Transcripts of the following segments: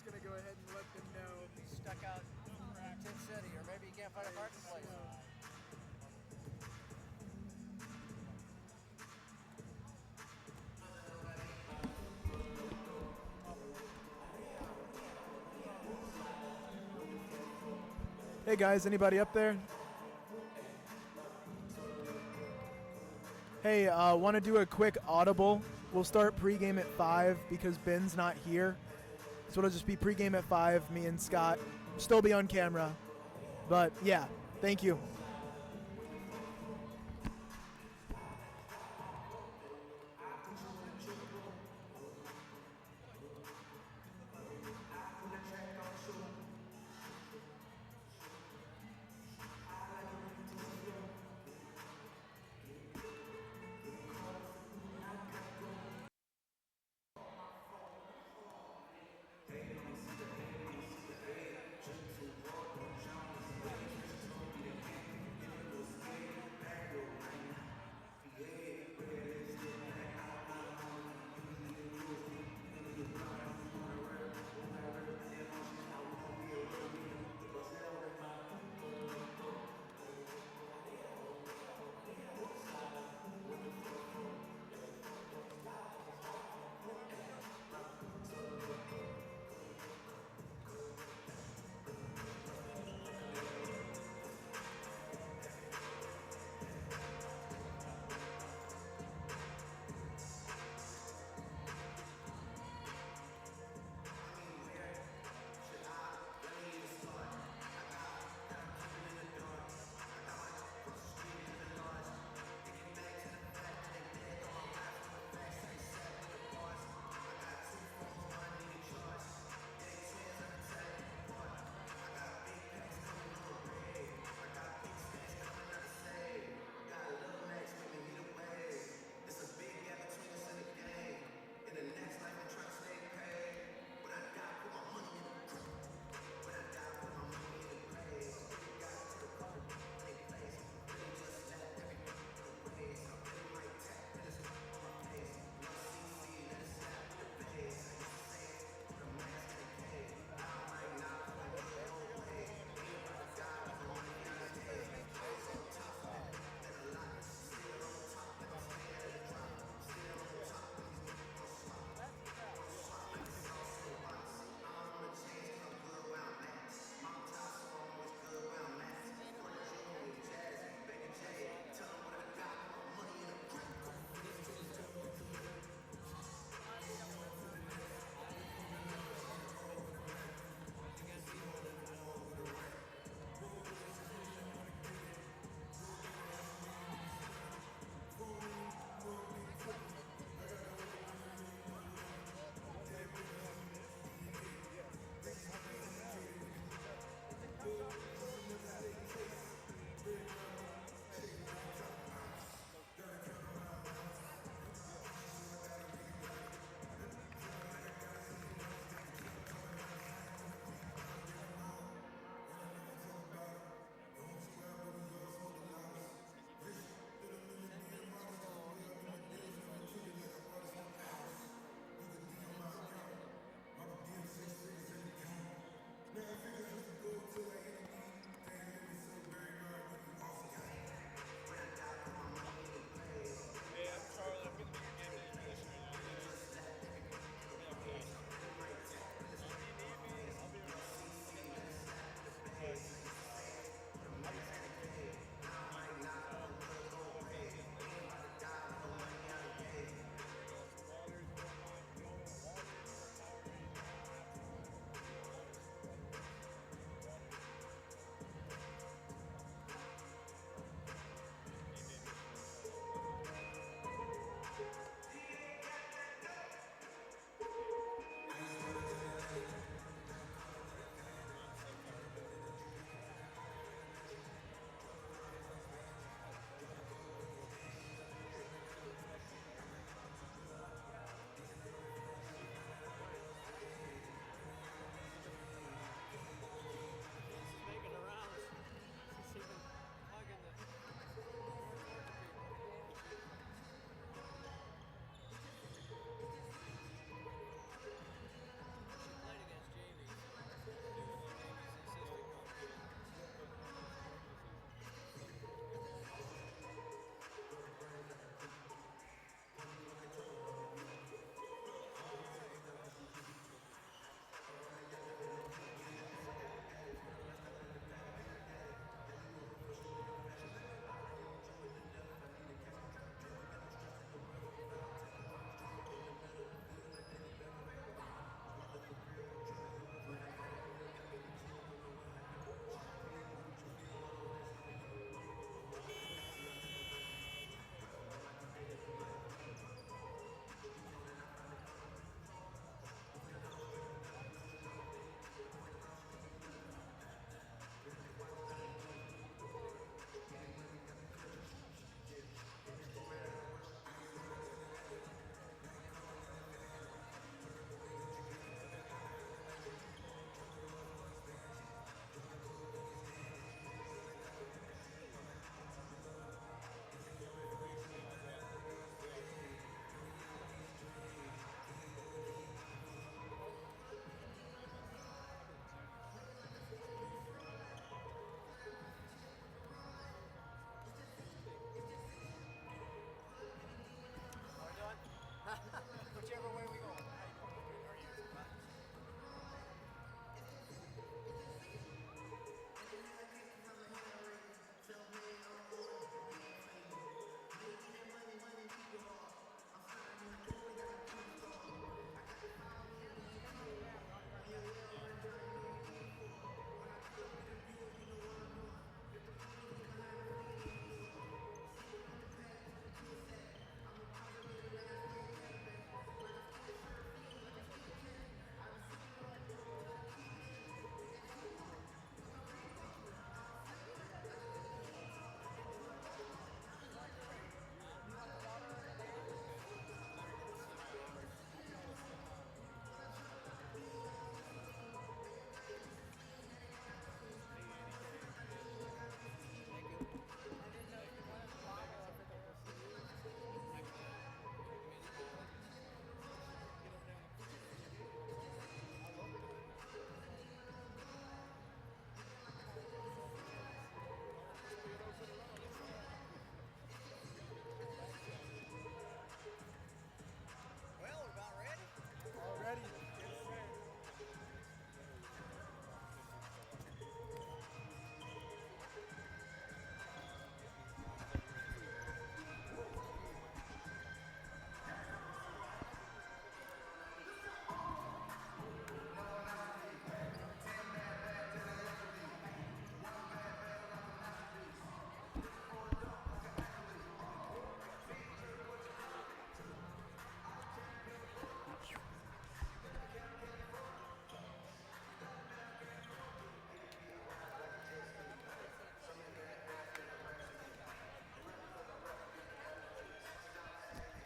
gonna go ahead and let them know. Be stuck out in Tin City, or maybe you can't find a parking place. Hey guys, anybody up there? Hey, want to do a quick audible? We'll start pregame at 5 because Ben's not here. So it'll just be pregame at 5, me and Scott. Still be on camera. But yeah, thank you.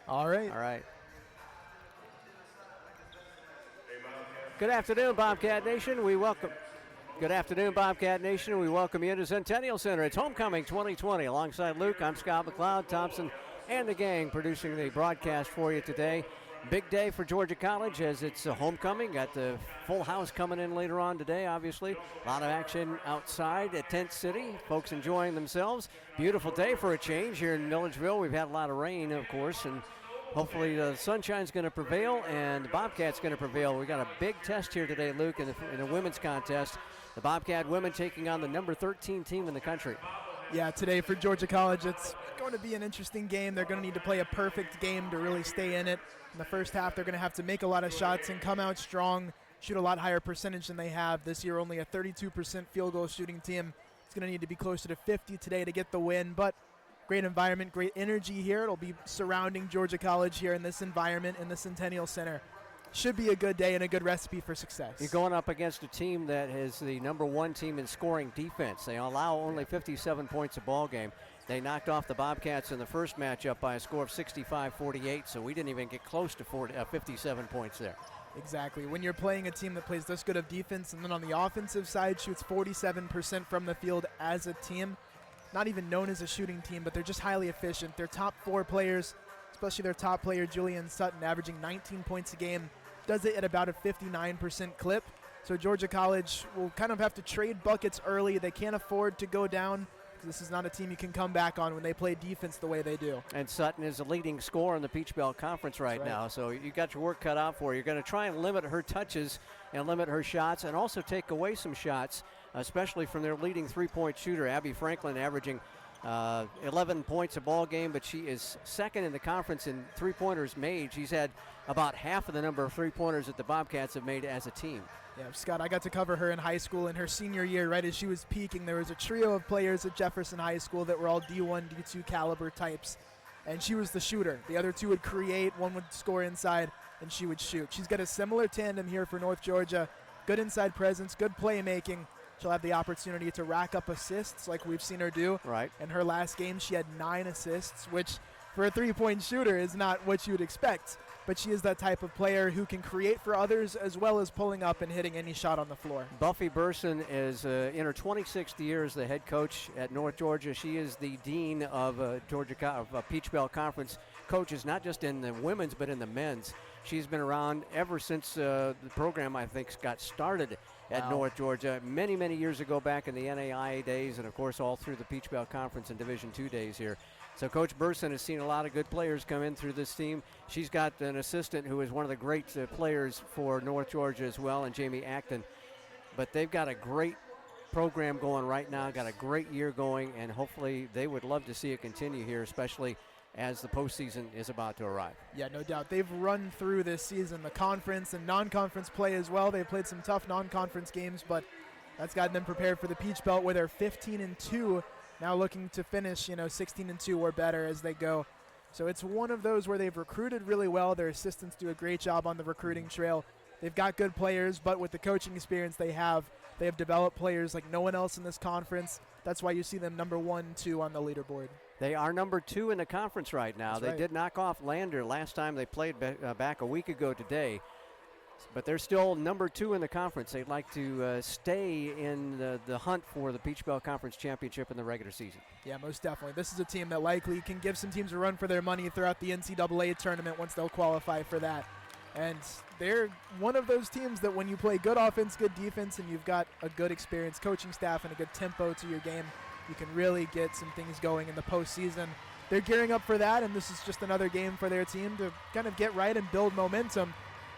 All right. All right. Good afternoon, Bobcat Nation. Good afternoon, Bobcat Nation. We welcome you into Centennial Center. It's Homecoming 2020. Alongside Luke, I'm Scott McLeod, Thompson, and the gang producing the broadcast for you today. Big day for Georgia College as it's a homecoming. Got the full house coming in later on today, obviously. A lot of action outside at Tent City. Folks enjoying themselves. Beautiful day for a change here in Milledgeville. We've had a lot of rain, of course, and hopefully the sunshine's going to prevail and the Bobcats going to prevail. We got a big test here today, Luke, in the women's contest. The Bobcat women taking on the number 13 team in the country. Yeah, today for Georgia College, it's going to be an interesting game. They're going to need to play a perfect game to really stay in it. In the first half, they're going to have to make a lot of shots and come out strong, shoot a lot higher percentage than they have. This year, only a 32% field goal shooting team. It's going to need to be closer to 50 today to get the win, but great environment, great energy here. It'll be surrounding Georgia College here in this environment in the Centennial Center. Should be a good day and a good recipe for success. You're going up against a team that is the number one team in scoring defense. They allow only 57 points a ball game. They knocked off the Bobcats in the first matchup by a score of 65-48, so we didn't even get close to 57 points there. Exactly. When you're playing a team that plays this good of defense and then on the offensive side shoots 47% from the field as a team, not even known as a shooting team, but they're just highly efficient. Their top four players, especially their top player, Julian Sutton, averaging 19 points a game, does it at about a 59% clip. So Georgia College will kind of have to trade buckets early. They can't afford to go down because this is not a team you can come back on when they play defense the way they do. And Sutton is the leading scorer in the Peach Belt Conference right now, so you got your work cut out for you. You're going to try and limit her touches and limit her shots and also take away some shots, especially from their leading three-point shooter, Abby Franklin, averaging 11 points a ball game, but she is second in the conference in three-pointers made. She's had about half of the number of three-pointers that the Bobcats have made as a team. Yeah, Scott, I got to cover her in high school in her senior year. Right as she was peaking, there was a trio of players at Jefferson High School that were all D1, D2 caliber types, and she was the shooter. The other two would create, one would score inside, and she would shoot. She's got a similar tandem here for North Georgia. Good inside presence, good playmaking. She'll have the opportunity to rack up assists like we've seen her do. Right. In her last game, she had 9 assists, which for a three-point shooter is not what you would expect. But she is that type of player who can create for others as well as pulling up and hitting any shot on the floor. Buffy Burson is in her 26th year as the head coach at North Georgia. She is the dean of Peach Belt Conference coaches, not just in the women's but in the men's. She's been around ever since the program, I think, got started at North Georgia many, many years ago back in the NAIA days and, of course, all through the Peach Belt Conference and Division II days here. So Coach Burson has seen a lot of good players come in through this team. She's got an assistant who is one of the great players for North Georgia as well, and Jamie Acton. But they've got a great program going right now, got a great year going, and hopefully they would love to see it continue here, especially as the postseason is about to arrive. Yeah, no doubt. They've run through this season, the conference and non-conference play as well. They've played some tough non-conference games, but that's gotten them prepared for the Peach Belt where they're 15-2. Now looking to finish, 16-2 or better as they go. So it's one of those where they've recruited really well. Their assistants do a great job on the recruiting trail. They've got good players, but with the coaching experience they have developed players like no one else in this conference. That's why you see them number 1, 2 on the leaderboard. They are number 2 in the conference right now. They did knock off Lander last time they played back a week ago today. But they're still number 2 in the conference. They'd like to stay in the hunt for the Peach Belt Conference Championship in the regular season. Yeah, most definitely. This is a team that likely can give some teams a run for their money throughout the NCAA tournament once they'll qualify for that. And they're one of those teams that when you play good offense, good defense, and you've got a good experienced coaching staff and a good tempo to your game, you can really get some things going in the postseason. They're gearing up for that, and this is just another game for their team to kind of get right and build momentum.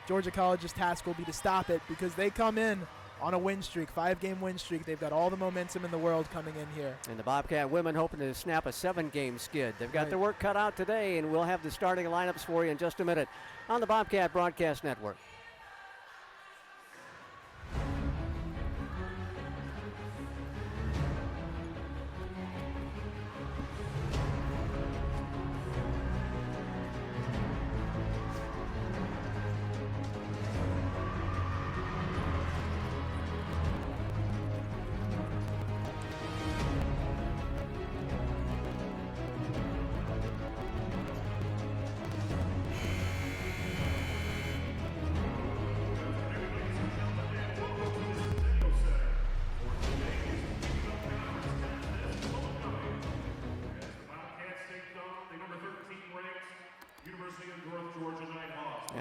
Georgia College's task will be to stop it because they come in on a win streak, 5-game win streak. They've got all the momentum in the world coming in here. And the Bobcat women hoping to snap a 7-game skid. They've got their work cut out today, and we'll have the starting lineups for you in just a minute on the Bobcat Broadcast Network.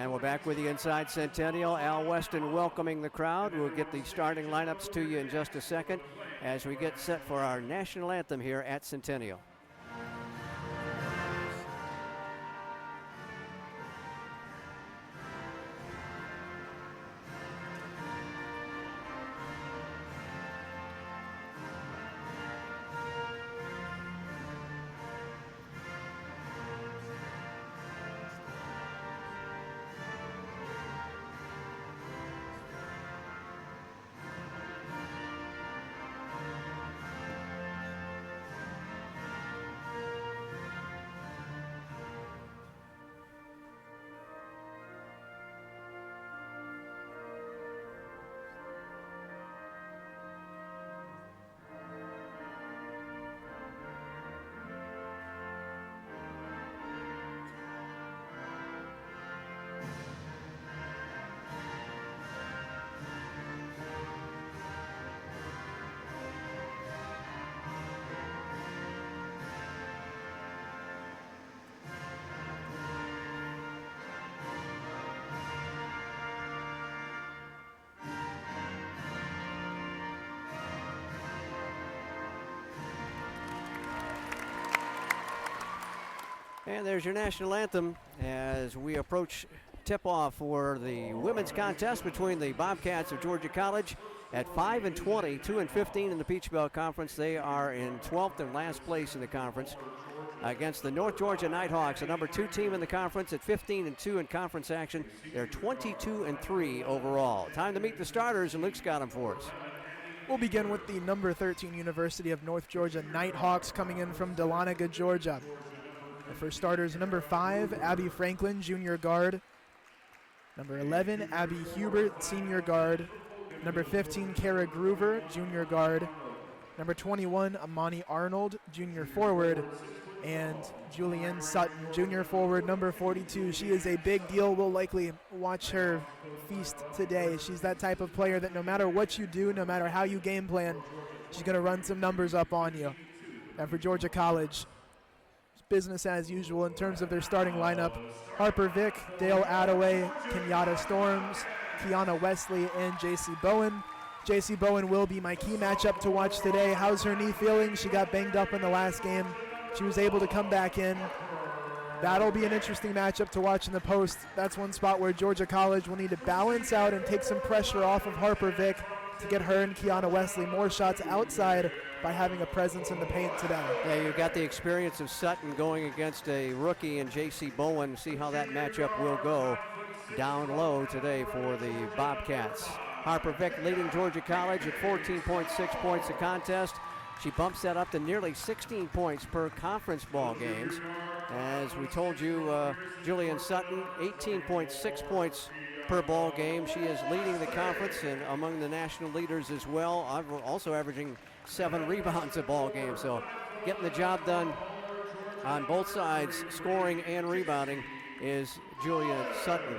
And we're back with you inside Centennial. Al Weston welcoming the crowd. We'll get the starting lineups to you in just a second as we get set for our national anthem here at Centennial. And there's your national anthem as we approach tip-off for the women's contest between the Bobcats of Georgia College at 5-20, 2-15 in the Peach Belt Conference. They are in 12th and last place in the conference against the North Georgia Nighthawks, a number 2 team in the conference at 15-2 in conference action. They're 22-3 overall. Time to meet the starters, and Luke's got them for us. We'll begin with the number 13 University of North Georgia Nighthawks coming in from Dahlonega, Georgia. The first starters, number 5, Abby Franklin, junior guard. Number 11, Abby Hubert, senior guard. Number 15, Kara Groover, junior guard. Number 21, Amani Arnold, junior forward. And Julianne Sutton, junior forward, number 42. She is a big deal. We'll likely watch her feast today. She's that type of player that no matter what you do, no matter how you game plan, she's going to run some numbers up on you. And for Georgia College, business as usual in terms of their starting lineup. Harper Vick, Dale Attaway, Kenyatta Storms, Kiana Wesley, and JC Bowen. JC Bowen will be my key matchup to watch today. How's her knee feeling? She got banged up in the last game. She was able to come back in. That'll be an interesting matchup to watch in the post. That's one spot where Georgia College will need to balance out and take some pressure off of Harper Vick to get her and Kiana Wesley more shots outside by having a presence in the paint today. Yeah, you've got the experience of Sutton going against a rookie and J.C. Bowen. See how that matchup will go down low today for the Bobcats. Harper Vick leading Georgia College at 14.6 points a contest. She bumps that up to nearly 16 points per conference ball games. As we told you, Julianne Sutton, 18.6 points per ball game. She is leading the conference and among the national leaders as well, also averaging 7 rebounds a ball game. So getting the job done on both sides, scoring and rebounding, is Julia Sutton.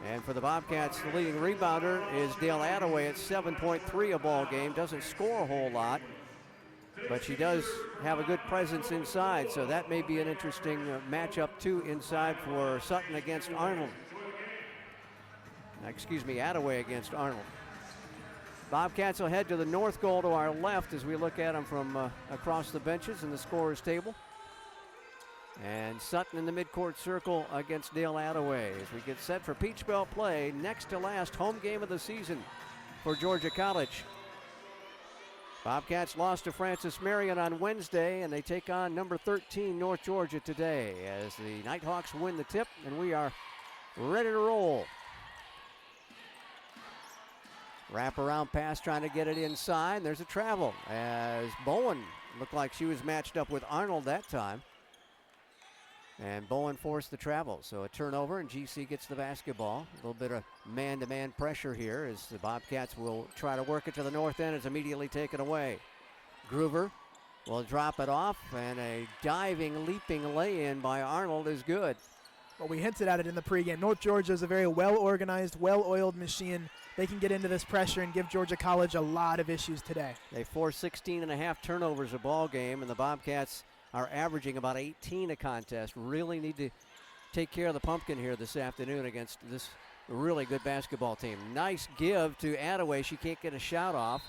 And for the Bobcats, the leading rebounder is Dale Attaway at 7.3 a ball game. Doesn't score a whole lot, but she does have a good presence inside. So that may be an interesting matchup too inside for Sutton against Arnold. Attaway against Arnold. Bobcats will head to the north goal to our left as we look at them from across the benches in the scorer's table. And Sutton in the midcourt circle against Dale Attaway as we get set for Peach Belt play. Next to last home game of the season for Georgia College. Bobcats lost to Francis Marion on Wednesday, and they take on number 13 North Georgia today as the Nighthawks win the tip, and we are ready to roll. Wrap-around pass trying to get it inside. There's a travel as Bowen looked like she was matched up with Arnold that time. And Bowen forced the travel. So a turnover, and GC gets the basketball. A little bit of man-to-man pressure here as the Bobcats will try to work it to the north end. It's immediately taken away. Groover will drop it off, and a diving, leaping lay-in by Arnold is good. Well, we hinted at it in the pregame. North Georgia is a very well-organized, well-oiled machine. They can get into this pressure and give Georgia College a lot of issues today. They forced 16.5 turnovers a ball game, and the Bobcats are averaging about 18 a contest. Really need to take care of the pumpkin here this afternoon against this really good basketball team. Nice give to Attaway. She can't get a shot off.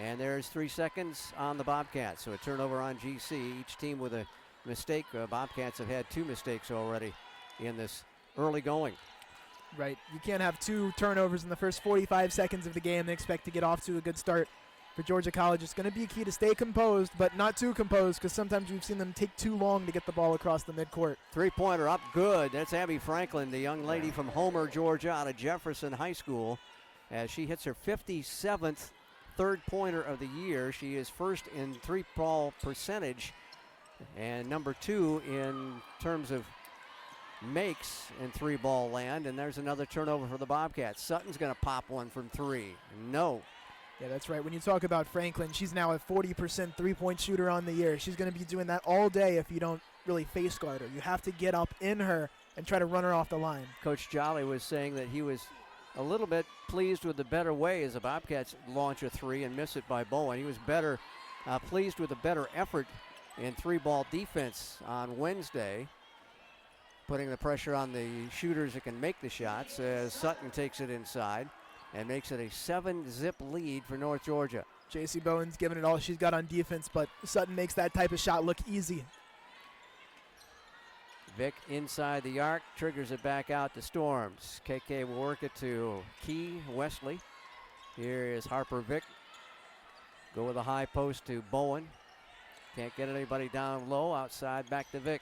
And there's 3 seconds on the Bobcats. So a turnover on GC. Each team with a mistake. Bobcats have had 2 mistakes already in this early going. Right. You can't have 2 turnovers in the first 45 seconds of the game and expect to get off to a good start. For Georgia College, it's going to be key to stay composed, but not too composed, because sometimes we've seen them take too long to get the ball across the midcourt. 3-pointer up good. That's Abby Franklin, the young lady from Homer, Georgia, out of Jefferson High School, as she hits her 57th third-pointer of the year. She is first in three-ball percentage and number 2 in terms of makes in three-ball land. And there's another turnover for the Bobcats. Sutton's going to pop one from 3. No. Yeah, that's right. When you talk about Franklin, she's now a 40% three-point shooter on the year. She's going to be doing that all day if you don't really face guard her. You have to get up in her and try to run her off the line. Coach Jolly was saying that he was a little bit pleased with the better way as the Bobcats launch a 3 and miss it by Bowen. He was pleased with the better effort in three-ball defense on Wednesday, putting the pressure on the shooters that can make the shots as Sutton takes it inside and makes it a 7-zip lead for North Georgia. J.C. Bowen's giving it all she's got on defense, but Sutton makes that type of shot look easy. Vick inside the arc, triggers it back out to Storms. KK will work it to Key Wesley. Here is Harper Vick. Go with a high post to Bowen. Can't get anybody down low. Outside back to Vick.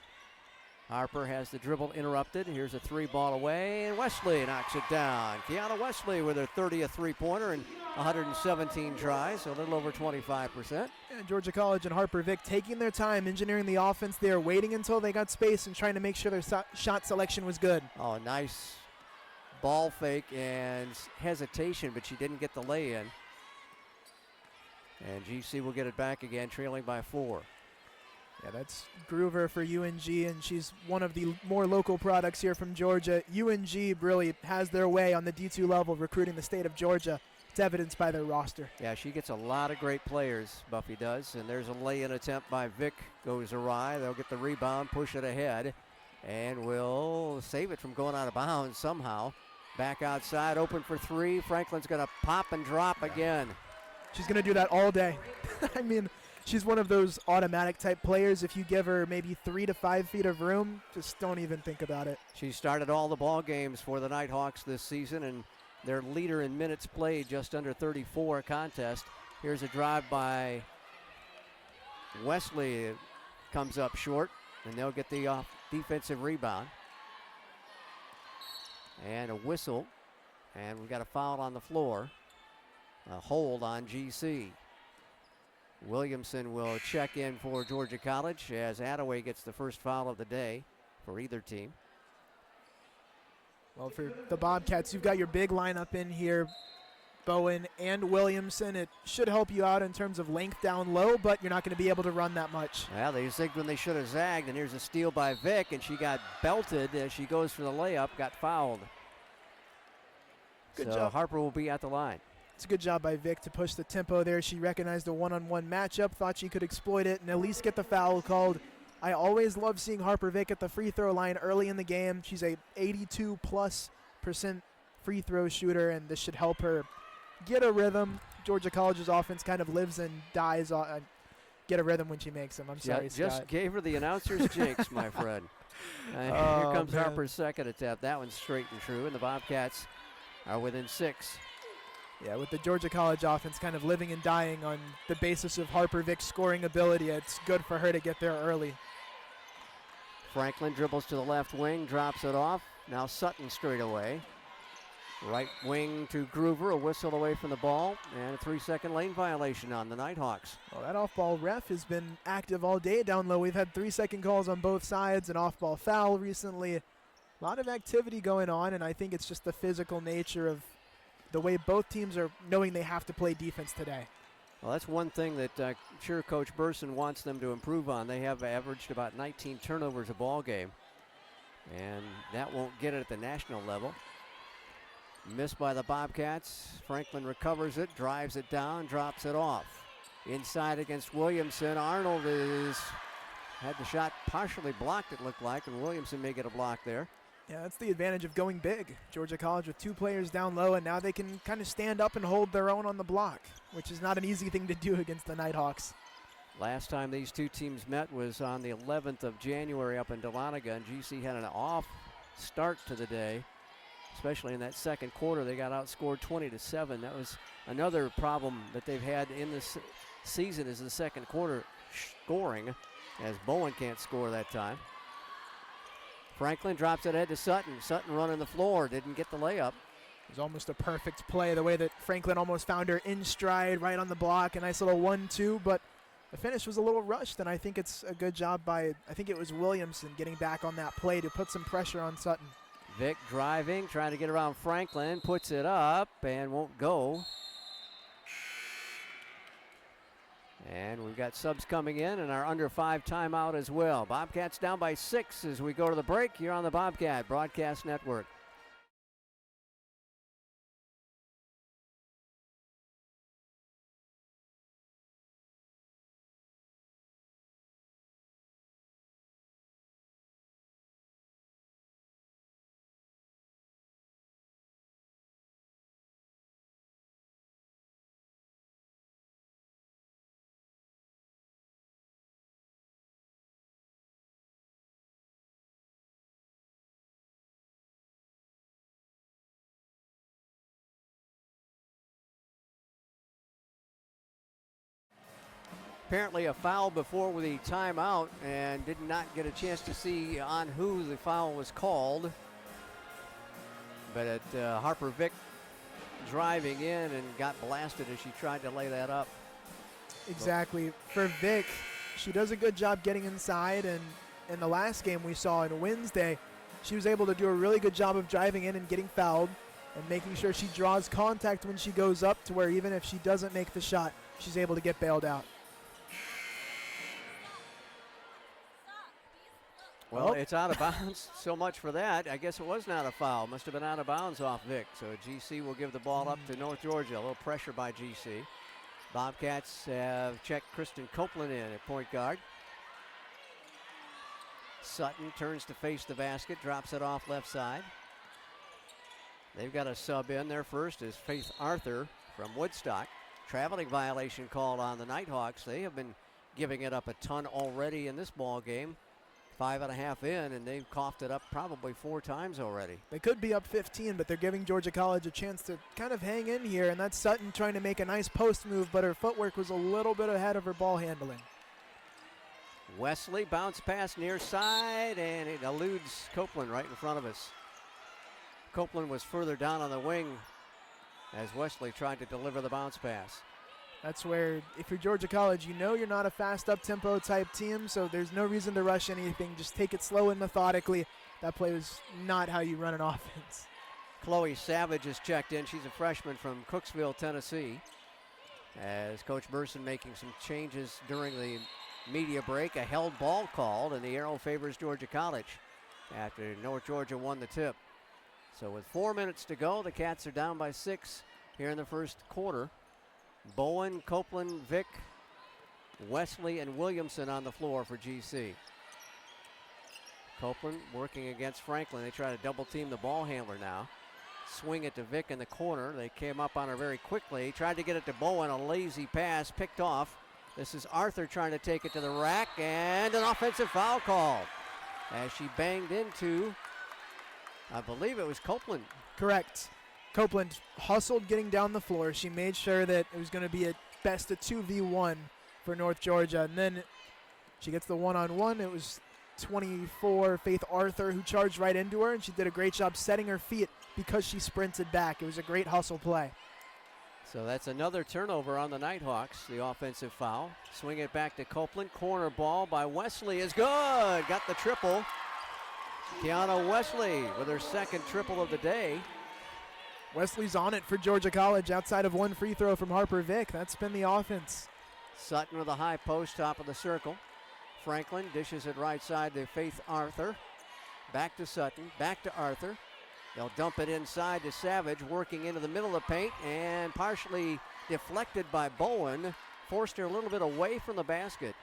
Harper has the dribble interrupted. Here's a 3-ball away, and Wesley knocks it down. Kiana Wesley with her 30th three-pointer and 117 tries, so a little over 25%. And Georgia College and Harper Vick taking their time, engineering the offense there, waiting until they got space and trying to make sure their shot selection was good. Oh, nice ball fake and hesitation, but she didn't get the lay-in. And GC will get it back again, trailing by 4. Yeah, that's Groover for UNG, and she's one of the more local products here from Georgia. UNG really has their way on the D2 level recruiting the state of Georgia. It's evidenced by their roster. Yeah, she gets a lot of great players, Buffy does. And there's a lay-in attempt by Vick. Goes awry. They'll get the rebound, push it ahead, and will save it from going out of bounds somehow. Back outside, open for 3. Franklin's going to pop and drop again. She's going to do that all day. I mean, she's one of those automatic type players. If you give her maybe 3 to 5 feet of room, just don't even think about it. She started all the ball games for the Nighthawks this season, and their leader in minutes played, just under 34 contest. Here's a drive by Wesley. Comes up short, and they'll get the defensive rebound. And a whistle, and we've got a foul on the floor. A hold on GC. Williamson will check in for Georgia College as Attaway gets the first foul of the day for either team. Well, for the Bobcats, you've got your big lineup in here, Bowen and Williamson. It should help you out in terms of length down low, but you're not going to be able to run that much. Well, they zigged when they should have zagged, and here's a steal by Vick, and she got belted as she goes for the layup, got fouled. Good so job. Harper will be at the line. It's a good job by Vick to push the tempo there. She recognized a one-on-one matchup, thought she could exploit it, and at least get the foul called. I always love seeing Harper Vick at the free throw line early in the game. She's a 82+% free throw shooter, and this should help her get a rhythm. Georgia College's offense kind of lives and dies on get a rhythm when she makes them. I'm sorry, Scott. Just gave her the announcer's jinx, my friend. Here comes man. Harper's second attempt. That one's straight and true, and the Bobcats are within 6. Yeah, with the Georgia College offense kind of living and dying on the basis of Harper Vick's scoring ability, it's good for her to get there early. Franklin dribbles to the left wing, drops it off. Now Sutton straight away. Right wing to Groover, a whistle away from the ball, and a 3-second lane violation on the Nighthawks. Well, that off-ball ref has been active all day down low. We've had 3-second calls on both sides, an off-ball foul recently. A lot of activity going on, and I think it's just the physical nature of the way both teams are knowing they have to play defense today. Well, that's one thing that I'm sure Coach Burson wants them to improve on. They have averaged about 19 turnovers a ball game, and that won't get it at the national level. Missed by the Bobcats. Franklin recovers it, drives it down, drops it off. Inside against Williamson. Arnold had the shot partially blocked, it looked like, and Williamson may get a block there. Yeah, that's the advantage of going big. Georgia College with 2 players down low, and now they can kind of stand up and hold their own on the block, which is not an easy thing to do against the Nighthawks. Last time these two teams met was on the 11th of January up in Dahlonega, and GC had an off start to the day, especially in that second quarter. They got outscored 20-7. That was another problem that they've had in this season, is the second quarter scoring, as Bowen can't score that time. Franklin drops it ahead to Sutton. Sutton running the floor, didn't get the layup. It was almost a perfect play, the way that Franklin almost found her in stride, right on the block. A nice little 1-2, but the finish was a little rushed, and I think it's a good job by, I think it was Williamson getting back on that play to put some pressure on Sutton. Vick driving, trying to get around Franklin, puts it up and won't go. And we've got subs coming in and our under 5 timeout as well. Bobcats down by 6 as we go to the break here on the Bobcat Broadcast Network. Apparently a foul before the timeout, and did not get a chance to see on who the foul was called. But Harper Vick driving in and got blasted as she tried to lay that up. Exactly. For Vick, she does a good job getting inside, and in the last game we saw on Wednesday, she was able to do a really good job of driving in and getting fouled and making sure she draws contact when she goes up, to where even if she doesn't make the shot, she's able to get bailed out. Well, it's out of bounds. So much for that. I guess it was not a foul. Must have been out of bounds off Vick. So GC will give the ball up to North Georgia. A little pressure by GC. Bobcats have checked Kristen Copeland in at point guard. Sutton turns to face the basket, drops it off left side. They've got a sub in. Their first is Faith Arthur from Woodstock. Traveling violation called on the Nighthawks. They have been giving it up a ton already in this ball game. 5.5 in, and they've coughed it up probably 4 times already. They could be up 15, but they're giving Georgia College a chance to kind of hang in here, and that's Sutton trying to make a nice post move, but her footwork was a little bit ahead of her ball handling. Wesley bounce pass near side, and it eludes Copeland right in front of us. Copeland was further down on the wing as Wesley tried to deliver the bounce pass. That's where, if you're Georgia College, you know you're not a fast up-tempo type team, so there's no reason to rush anything. Just take it slow and methodically. That play was not how you run an offense. Chloe Savage is checked in. She's a freshman from Cooksville, Tennessee. As Coach Burson making some changes during the media break. A held ball called, and the arrow favors Georgia College after North Georgia won the tip. So with 4 minutes to go, the Cats are down by 6 here in the first quarter. Bowen, Copeland, Vick, Wesley, and Williamson on the floor for GC. Copeland working against Franklin. They try to double team the ball handler now. Swing it to Vick in the corner. They came up on her very quickly. Tried to get it to Bowen. A lazy pass picked off. This is Arthur trying to take it to the rack, and an offensive foul called as she banged into, I believe it was Copeland. Correct. Copeland hustled getting down the floor. She made sure that it was going to be at best a 2v1 for North Georgia. And then she gets the one-on-one. It was 24 Faith Arthur who charged right into her, and she did a great job setting her feet because she sprinted back. It was a great hustle play. So that's another turnover on the Nighthawks, the offensive foul. Swing it back to Copeland. Corner ball by Wesley is good. Got the triple. Kiana Wesley with her second triple of the day. Wesley's on it for Georgia College outside of one free throw from Harper Vick. That's been the offense. Sutton with a high post, top of the circle. Franklin dishes it right side to Faith Arthur. Back to Sutton, back to Arthur. They'll dump it inside to Savage, working into the middle of the paint, and partially deflected by Bowen. Forced her a little bit away from the basket.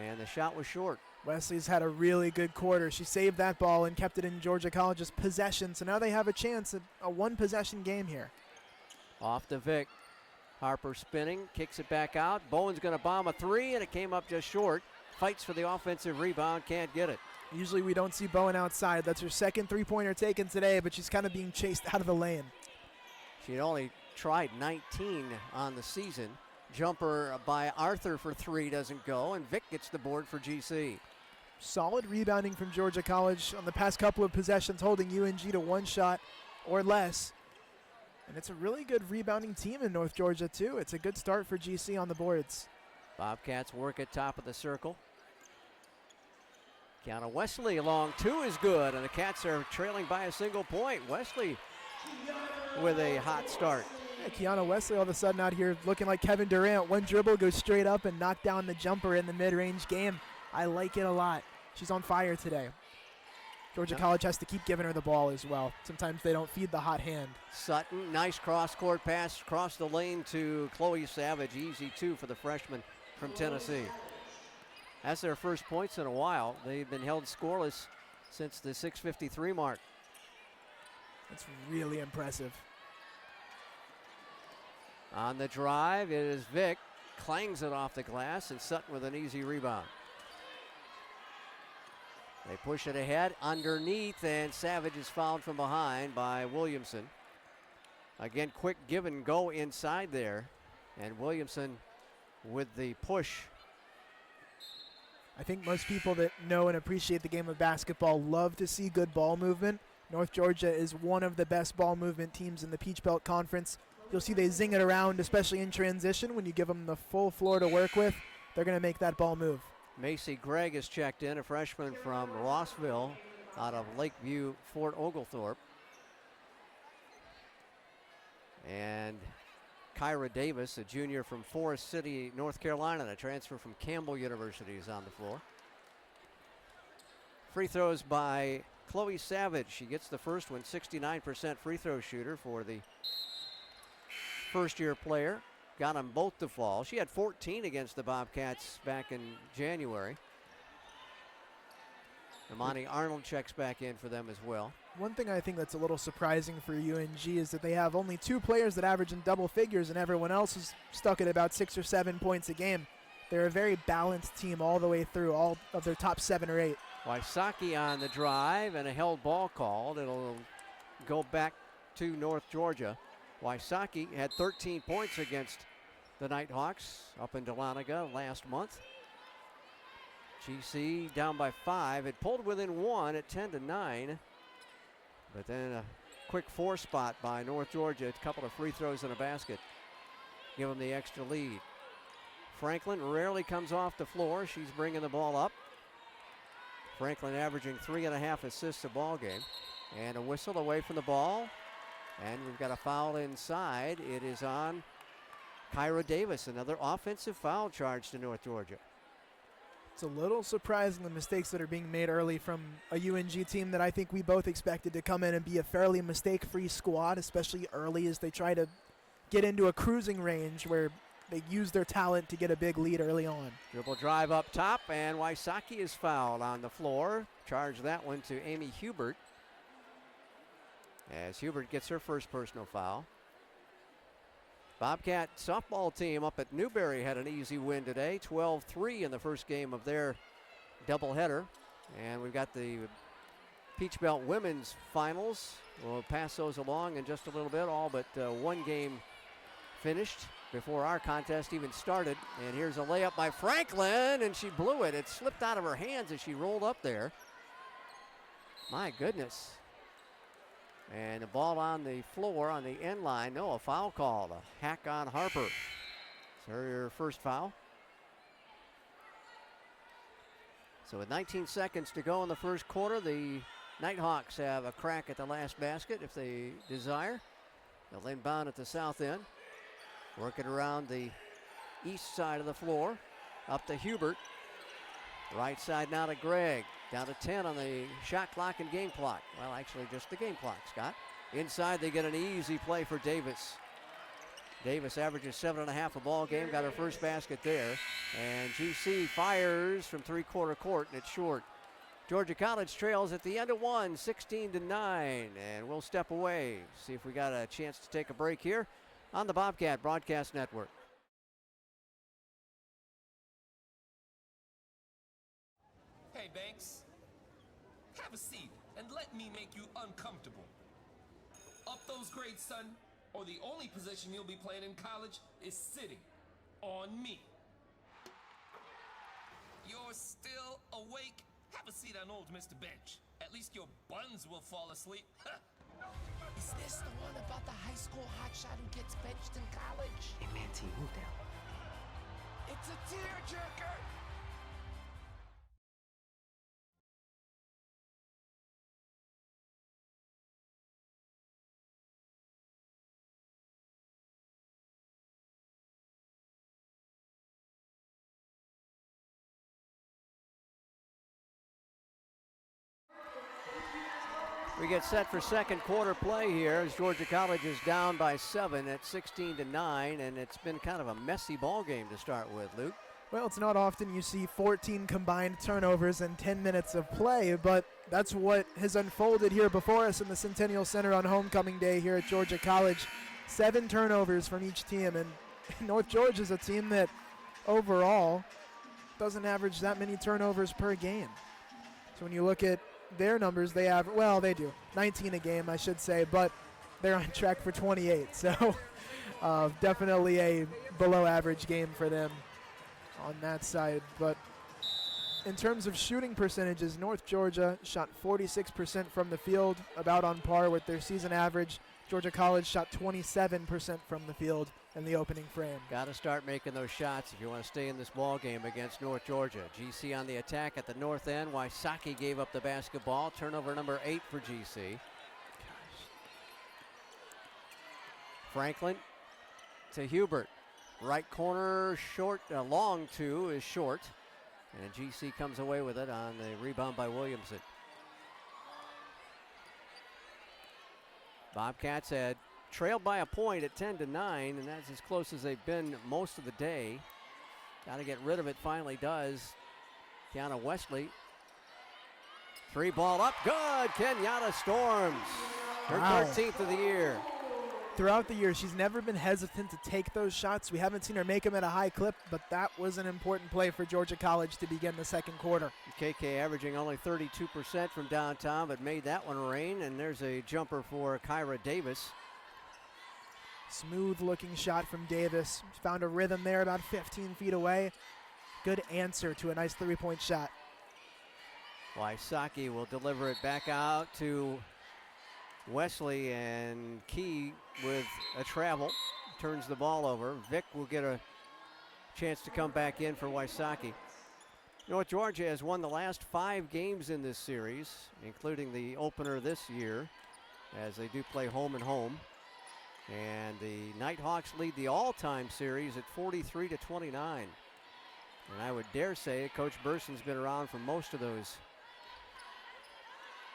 And the shot was short. Wesley's had a really good quarter. She saved that ball and kept it in Georgia College's possession, so now they have a chance at a one-possession game here. Off to Vic. Harper spinning, kicks it back out. Bowen's going to bomb a three, and it came up just short. Fights for the offensive rebound, can't get it. Usually we don't see Bowen outside. That's her second three-pointer taken today, but she's kind of being chased out of the lane. She had only tried 19 on the season. Jumper by Arthur for three doesn't go, and Vic gets the board for GC. Solid rebounding from Georgia College on the past couple of possessions, holding UNG to one shot or less. And it's a really good rebounding team in North Georgia, too. It's a good start for GC on the boards. Bobcats work at top of the circle. Kiana Wesley along two is good, and the Cats are trailing by a single point. Wesley with a hot start. Yeah, Kiana Wesley all of a sudden out here looking like Kevin Durant. One dribble, goes straight up and knock down the jumper in the mid-range game. I like it a lot. She's on fire today. Georgia College has to keep giving her the ball as well. Sometimes they don't feed the hot hand. Sutton, nice cross-court pass across the lane to Chloe Savage. Easy two for the freshman from Tennessee. That's their first points in a while. They've been held scoreless since the 6:53 mark. That's really impressive. On the drive, it is Vic. Clangs it off the glass, and Sutton with an easy rebound. They push it ahead underneath, and Savage is fouled from behind by Williamson. Again, quick give and go inside there, and Williamson with the push. I think most people that know and appreciate the game of basketball love to see good ball movement. North Georgia is one of the best ball movement teams in the Peach Belt Conference. You'll see they zing it around, especially in transition. When you give them the full floor to work with, they're going to make that ball move. Macy Gregg is checked in, a freshman from Rossville out of Lakeview, Fort Oglethorpe. And Kyra Davis, a junior from Forest City, North Carolina, a transfer from Campbell University, is on the floor. Free throws by Chloe Savage. She gets the first one, 69% free throw shooter for the first-year player. Got them both to fall. She had 14 against the Bobcats back in January. Imani Arnold checks back in for them as well. One thing I think that's a little surprising for UNG is that they have only two players that average in double figures, and everyone else is stuck at about 6 or 7 points a game. They're a very balanced team all the way through, all of their top 7 or 8. Wysocki on the drive, and a held ball called. It'll go back to North Georgia. Wysocki had 13 points against the Nighthawks up in Dahlonega last month. GC down by 5. It pulled within 1 at 10-9. But then a quick 4 spot by North Georgia. A couple of free throws and a basket. Give them the extra lead. Franklin rarely comes off the floor. She's bringing the ball up. Franklin averaging 3.5 assists a ball game. And a whistle away from the ball. And we've got a foul inside. It is on Kyra Davis. Another offensive foul charge to North Georgia. It's a little surprising the mistakes that are being made early from a UNG team that I think we both expected to come in and be a fairly mistake-free squad, especially early as they try to get into a cruising range where they use their talent to get a big lead early on. Dribble drive up top, and Wysocki is fouled on the floor. Charge that one to Amy Hubert, as Hubert gets her first personal foul. Bobcat softball team up at Newberry had an easy win today, 12-3 in the first game of their doubleheader. And we've got the Peach Belt women's finals. We'll pass those along in just a little bit. All but one game finished before our contest even started. And here's a layup by Franklin, and she blew it. It slipped out of her hands as she rolled up there. My goodness. And the ball on the floor on the end line. No, a foul called. A hack on Harper. It's her first foul. So with 19 seconds to go in the first quarter, the Nighthawks have a crack at the last basket if they desire. They'll inbound at the south end. Working around the east side of the floor. Up to Hubert. Right side now to Gregg. Down to 10 on the shot clock and game clock. Well, actually just the game clock, Scott. Inside they get an easy play for Davis. Davis averages 7.5 a ball game, got her first basket there. And GC fires from three-quarter court, and it's short. Georgia College trails at the end of one, 16-9, and we'll step away, see if we got a chance to take a break here on the Bobcat Broadcast Network. Hey, Banks. Have a seat and let me make you uncomfortable. Up those grades, son, or the only position you'll be playing in college is sitting on me. You're still awake? Have a seat on old Mr. Bench. At least your buns will fall asleep. Is this the one about the high school hotshot who gets benched in college? Hey, Manty, move down. It's a tearjerker! We get set for second quarter play here as Georgia College is down by 7 at 16-9, and it's been kind of a messy ball game to start with, Luke. Well, it's not often you see 14 combined turnovers in 10 minutes of play, but that's what has unfolded here before us in the Centennial Center on homecoming day here at Georgia College. 7 turnovers from each team, and North Georgia is a team that overall doesn't average that many turnovers per game. So when you look at their numbers, they have, well, they do 19 a game, I should say, but they're on track for 28. So definitely a below average game for them on that side. But in terms of shooting percentages, North Georgia shot 46% from the field, about on par with their season average. Georgia College shot 27% from the field in the opening frame. Got to start making those shots if you want to stay in this ball game against North Georgia. GC on the attack at the north end. Wysocki gave up the basketball. Turnover number 8 for GC. Franklin to Hubert. Right corner short, long two is short. And GC comes away with it on the rebound by Williamson. Bobcats had trailed by a point at 10-9, and that's as close as they've been most of the day. Got to get rid of it, finally does. Kiana Wesley. 3 ball up, good! Kenyatta Storms, her Wow. 13th of the year. Throughout the year, she's never been hesitant to take those shots. We haven't seen her make them at a high clip, but that was an important play for Georgia College to begin the second quarter. KK averaging only 32% from downtown, but made that one rain, and there's a jumper for Kyra Davis. Smooth looking shot from Davis. Found a rhythm there about 15 feet away. Good answer to a nice 3-point shot. Wysocki will deliver it back out to Wesley, and Key with a travel turns the ball over. Vick will get a chance to come back in for Wysocki. North Georgia has won the last 5 games in this series, including the opener this year, as they do play home and home. And the Nighthawks lead the all-time series at 43-29. And I would dare say Coach Burson's been around for most of those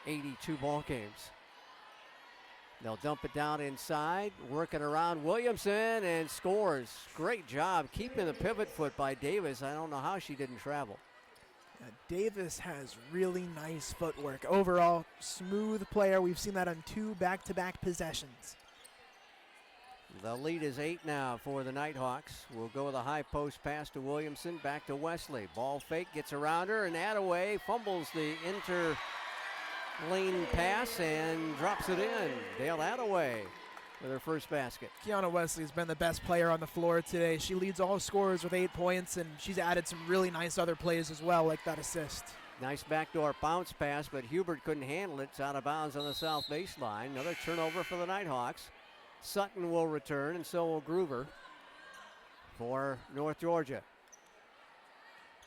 82 ball games. They'll dump it down inside, working around Williamson, and scores. Great job keeping the pivot foot by Davis. I don't know how she didn't travel. Davis has really nice footwork. Overall, smooth player. We've seen that on 2 back-to-back possessions. The lead is 8 now for the Nighthawks. We'll go with a high post pass to Williamson, back to Wesley. Ball fake, gets around her, and Attaway fumbles the lane pass and drops it in. Dale Attaway with her first basket. Kiana Wesley has been the best player on the floor today. She leads all scorers with 8 points, and she's added some really nice other plays as well, like that assist. Nice backdoor bounce pass, but Hubert couldn't handle it. It's out of bounds on the south baseline. Another turnover for the Nighthawks. Sutton will return, and so will Groover for North Georgia.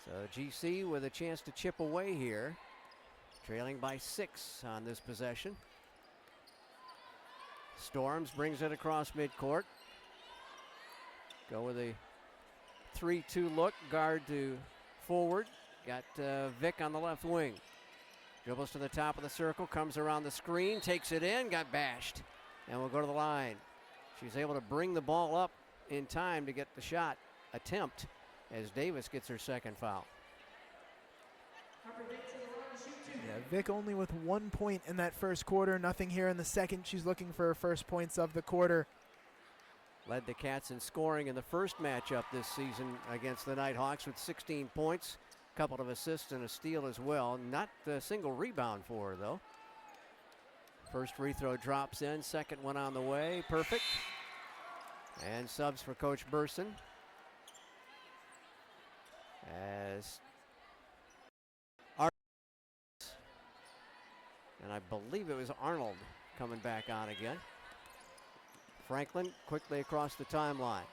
So GC with a chance to chip away here, trailing by 6 on this possession. Storms brings it across midcourt. Go with a 3-2 look, guard to forward. Got Vick on the left wing. Dribbles to the top of the circle, comes around the screen, takes it in, got bashed. And we'll go to the line. She's able to bring the ball up in time to get the shot attempt as Davis gets her second foul. Yeah, Vic only with 1 point in that first quarter. Nothing here in the second. She's looking for her first points of the quarter. Led the Cats in scoring in the first matchup this season against the Nighthawks with 16 points. A couple of assists and a steal as well. Not a single rebound for her, though. First free throw drops in. Second one on the way. Perfect. And subs for Coach Burson. As and I believe it was Arnold coming back on again. Franklin quickly across the timeline.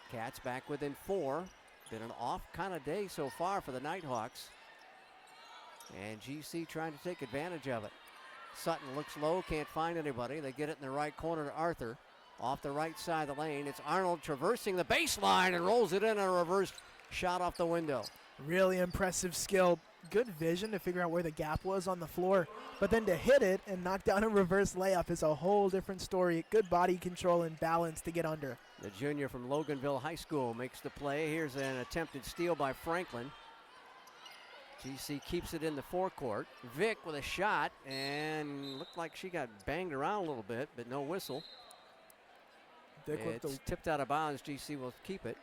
Cats back within 4. Been an off kind of day so far for the Nighthawks. And GC trying to take advantage of it. Sutton looks low, can't find anybody. They get it in the right corner to Arthur. Off the right side of the lane, it's Arnold traversing the baseline and rolls it in a reverse shot off the window. Really impressive skill. Good vision to figure out where the gap was on the floor. But then to hit it and knock down a reverse layup is a whole different story. Good body control and balance to get under. The junior from Loganville High School makes the play. Here's an attempted steal by Franklin. GC keeps it in the forecourt. Vic with a shot, and looked like she got banged around a little bit, but no whistle. It's tipped out of bounds. GC will keep it.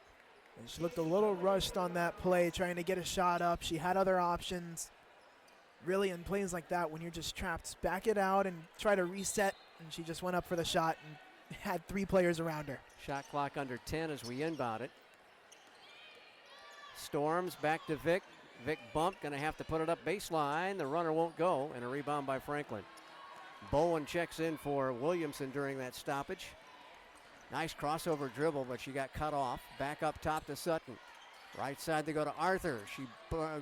And she looked a little rushed on that play, trying to get a shot up. She had other options. Really, in plays like that, when you're just trapped, back it out and try to reset. And she just went up for the shot and had 3 players around her. Shot clock under 10 as we inbound it. Storms back to Vic. Vic bump, going to have to put it up baseline. The runner won't go, and a rebound by Franklin. Bowen checks in for Williamson during that stoppage. Nice crossover dribble, but she got cut off. Back up top to Sutton. Right side to go to Arthur. She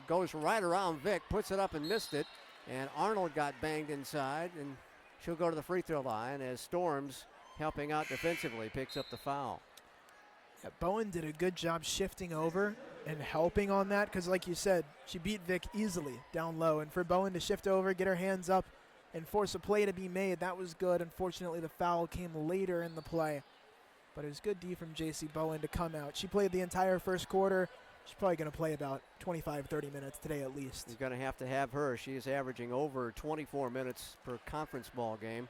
goes right around Vic, puts it up and missed it. And Arnold got banged inside, and she'll go to the free throw line as Storms, helping out defensively, picks up the foul. Yeah, Bowen did a good job shifting over and helping on that because, like you said, she beat Vic easily down low. And for Bowen to shift over, get her hands up, and force a play to be made, that was good. Unfortunately, the foul came later in the play. But it was good D from J.C. Bowen to come out. She played the entire first quarter. She's probably going to play about 25, 30 minutes today at least. You're going to have her. She is averaging over 24 minutes per conference ball game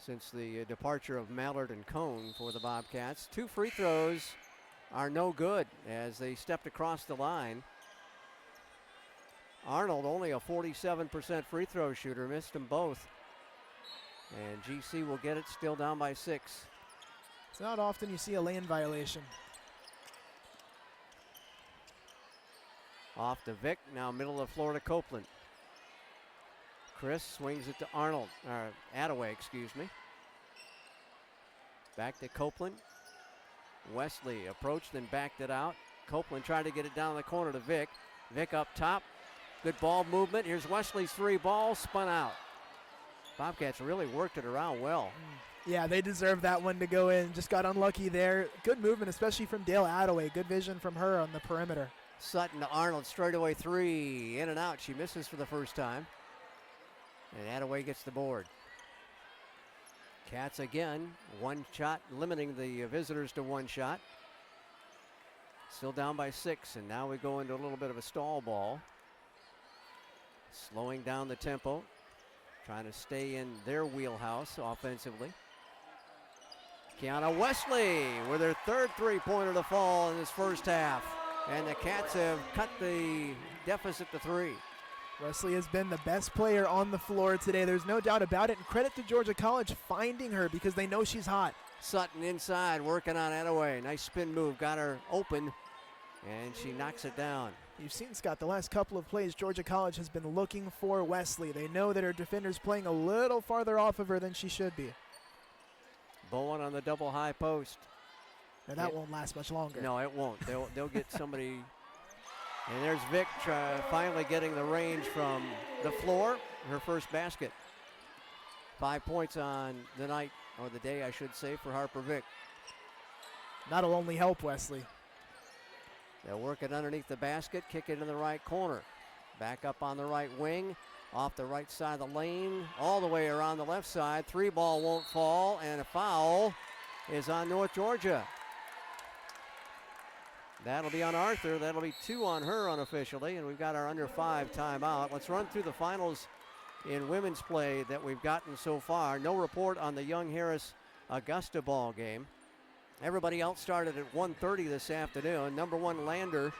since the departure of Mallard and Cone for the Bobcats. 2 free throws are no good as they stepped across the line. Arnold, only a 47% free throw shooter, missed them both. And GC will get it, still down by 6. It's not often you see a lane violation. Off to Vic, now middle of the floor to Copeland. Chris swings it to Arnold, or Attaway, excuse me. Back to Copeland. Wesley approached and backed it out. Copeland tried to get it down the corner to Vic. Vic up top, good ball movement. Here's Wesley's 3 ball, spun out. Bobcats really worked it around well. Yeah, they deserve that one to go in. Just got unlucky there. Good movement, especially from Dale Attaway. Good vision from her on the perimeter. Sutton to Arnold, straightaway 3, in and out. She misses for the first time. And Attaway gets the board. Cats again, 1 shot, limiting the visitors to 1 shot. Still down by 6, and now we go into a little bit of a stall ball. Slowing down the tempo, trying to stay in their wheelhouse offensively. Kiana Wesley with her 3rd three-pointer to fall in this first half. And the Cats have cut the deficit to 3. Wesley has been the best player on the floor today. There's no doubt about it. And credit to Georgia College finding her because they know she's hot. Sutton inside, working on Attaway. Nice spin move, got her open, and she knocks it down. You've seen, Scott, the last couple of plays, Georgia College has been looking for Wesley. They know that her defender's playing a little farther off of her than she should be. Bowen on the double high post. Now that won't last much longer. No, it won't. They'll get somebody. And there's Vic finally getting the range from the floor, her first basket. 5 points on the night, or the day I should say, for Harper Vic. That'll only help Wesley. They'll work it underneath the basket, kick it in the right corner. Back up on the right wing, off the right side of the lane, all the way around the left side. 3 ball won't fall, and a foul is on North Georgia. That'll be on Arthur. That'll be 2 on her unofficially, and we've got our under 5 timeout. Let's run through the finals in women's play that we've gotten so far. No report on the Young Harris Augusta ball game. Everybody else started at 1:30 this afternoon. Number 1 Lander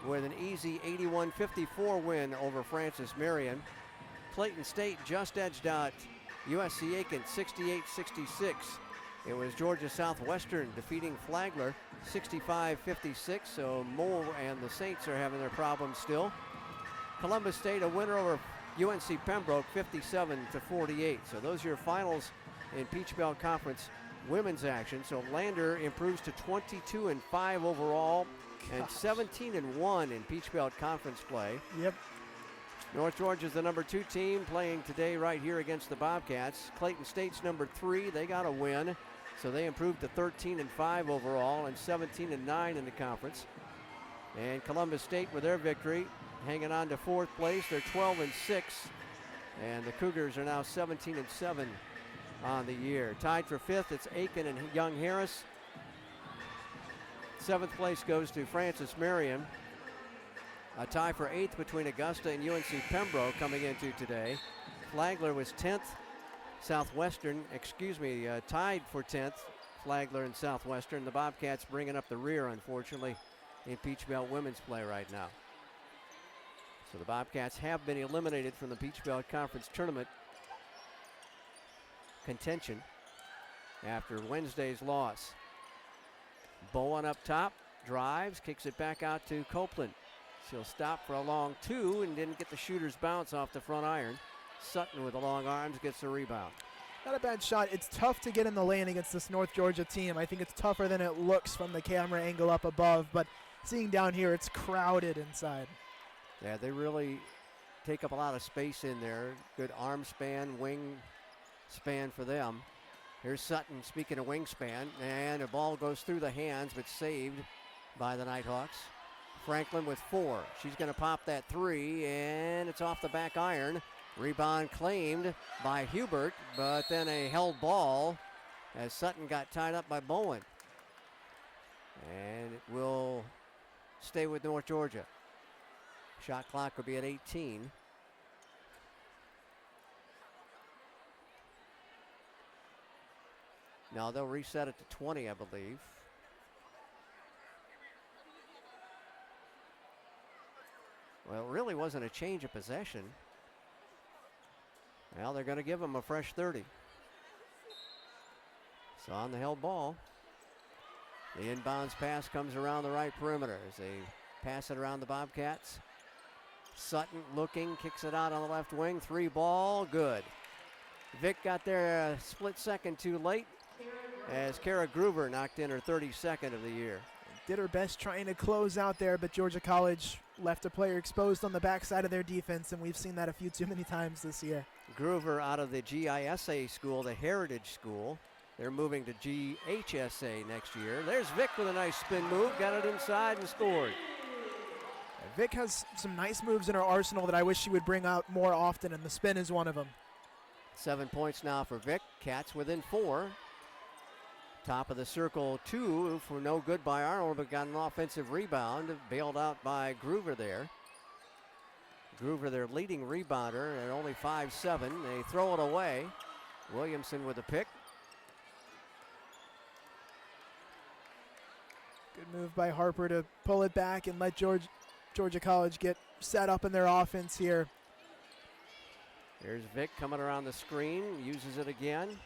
with an easy 81-54 win over Francis Marion. Clayton State just edged out USC Aiken 68-66. It was Georgia Southwestern defeating Flagler 65-56, so Mole and the Saints are having their problems still. Columbus State a winner over UNC Pembroke 57-48. So those are your finals in Peach Belt Conference women's action. So Lander improves to 22-5 overall and 17-1 in Peach Belt Conference play. Yep. North Georgia's the number 2 team playing today right here against the Bobcats. Clayton State's number 3. They got a win, so they improved to 13-5 overall and 17-9 in the conference. And Columbus State with their victory, hanging on to 4th place. They're 12-6, and the Cougars are now 17-7 on the year. Tied for 5th, it's Aiken and Young Harris. 7th place goes to Francis Marion. A tie for 8th between Augusta and UNC Pembroke coming into today. Flagler was 10th. Southwestern, tied for 10th. Flagler and Southwestern. The Bobcats bringing up the rear, unfortunately, in Peach Belt women's play right now. So the Bobcats have been eliminated from the Peach Belt Conference tournament contention after Wednesday's loss. Bowen up top, drives, kicks it back out to Copeland. She'll stop for a long 2 and didn't get the shooter's bounce off the front iron. Sutton with the long arms gets the rebound. Not a bad shot. It's tough to get in the lane against this North Georgia team. I think it's tougher than it looks from the camera angle up above, but seeing down here, it's crowded inside. Yeah, they really take up a lot of space in there. Good arm span, wing span for them. Here's Sutton, speaking of wingspan, and the ball goes through the hands, but saved by the Nighthawks. Franklin with 4. She's going to pop that 3, and it's off the back iron. Rebound claimed by Hubert, but then a held ball as Sutton got tied up by Bowen. And it will stay with North Georgia. Shot clock will be at 18. Now they'll reset it to 20, I believe. Well, it really wasn't a change of possession. Well, they're going to give them a fresh 30. So on the held ball, the inbounds pass comes around the right perimeter as they pass it around the Bobcats. Sutton looking, kicks it out on the left wing. 3 ball, good. Vick got there a split second too late as Kara Groover knocked in her 32nd of the year. Did her best trying to close out there, but Georgia College left a player exposed on the backside of their defense, and we've seen that a few too many times this year. Groover out of the GISA school, the Heritage School. They're moving to GHSA next year. There's Vick with a nice spin move, got it inside and scored. Vick has some nice moves in her arsenal that I wish she would bring out more often, and the spin is one of them. 7 points now for Vick. Cats within 4. Top of the circle 2 for no good by Arnold, but got an offensive rebound, bailed out by Groover there. Groover, their leading rebounder at only 5'7". They throw it away. Williamson with the pick. Good move by Harper to pull it back and let Georgia College get set up in their offense here. There's Vick coming around the screen, uses it again.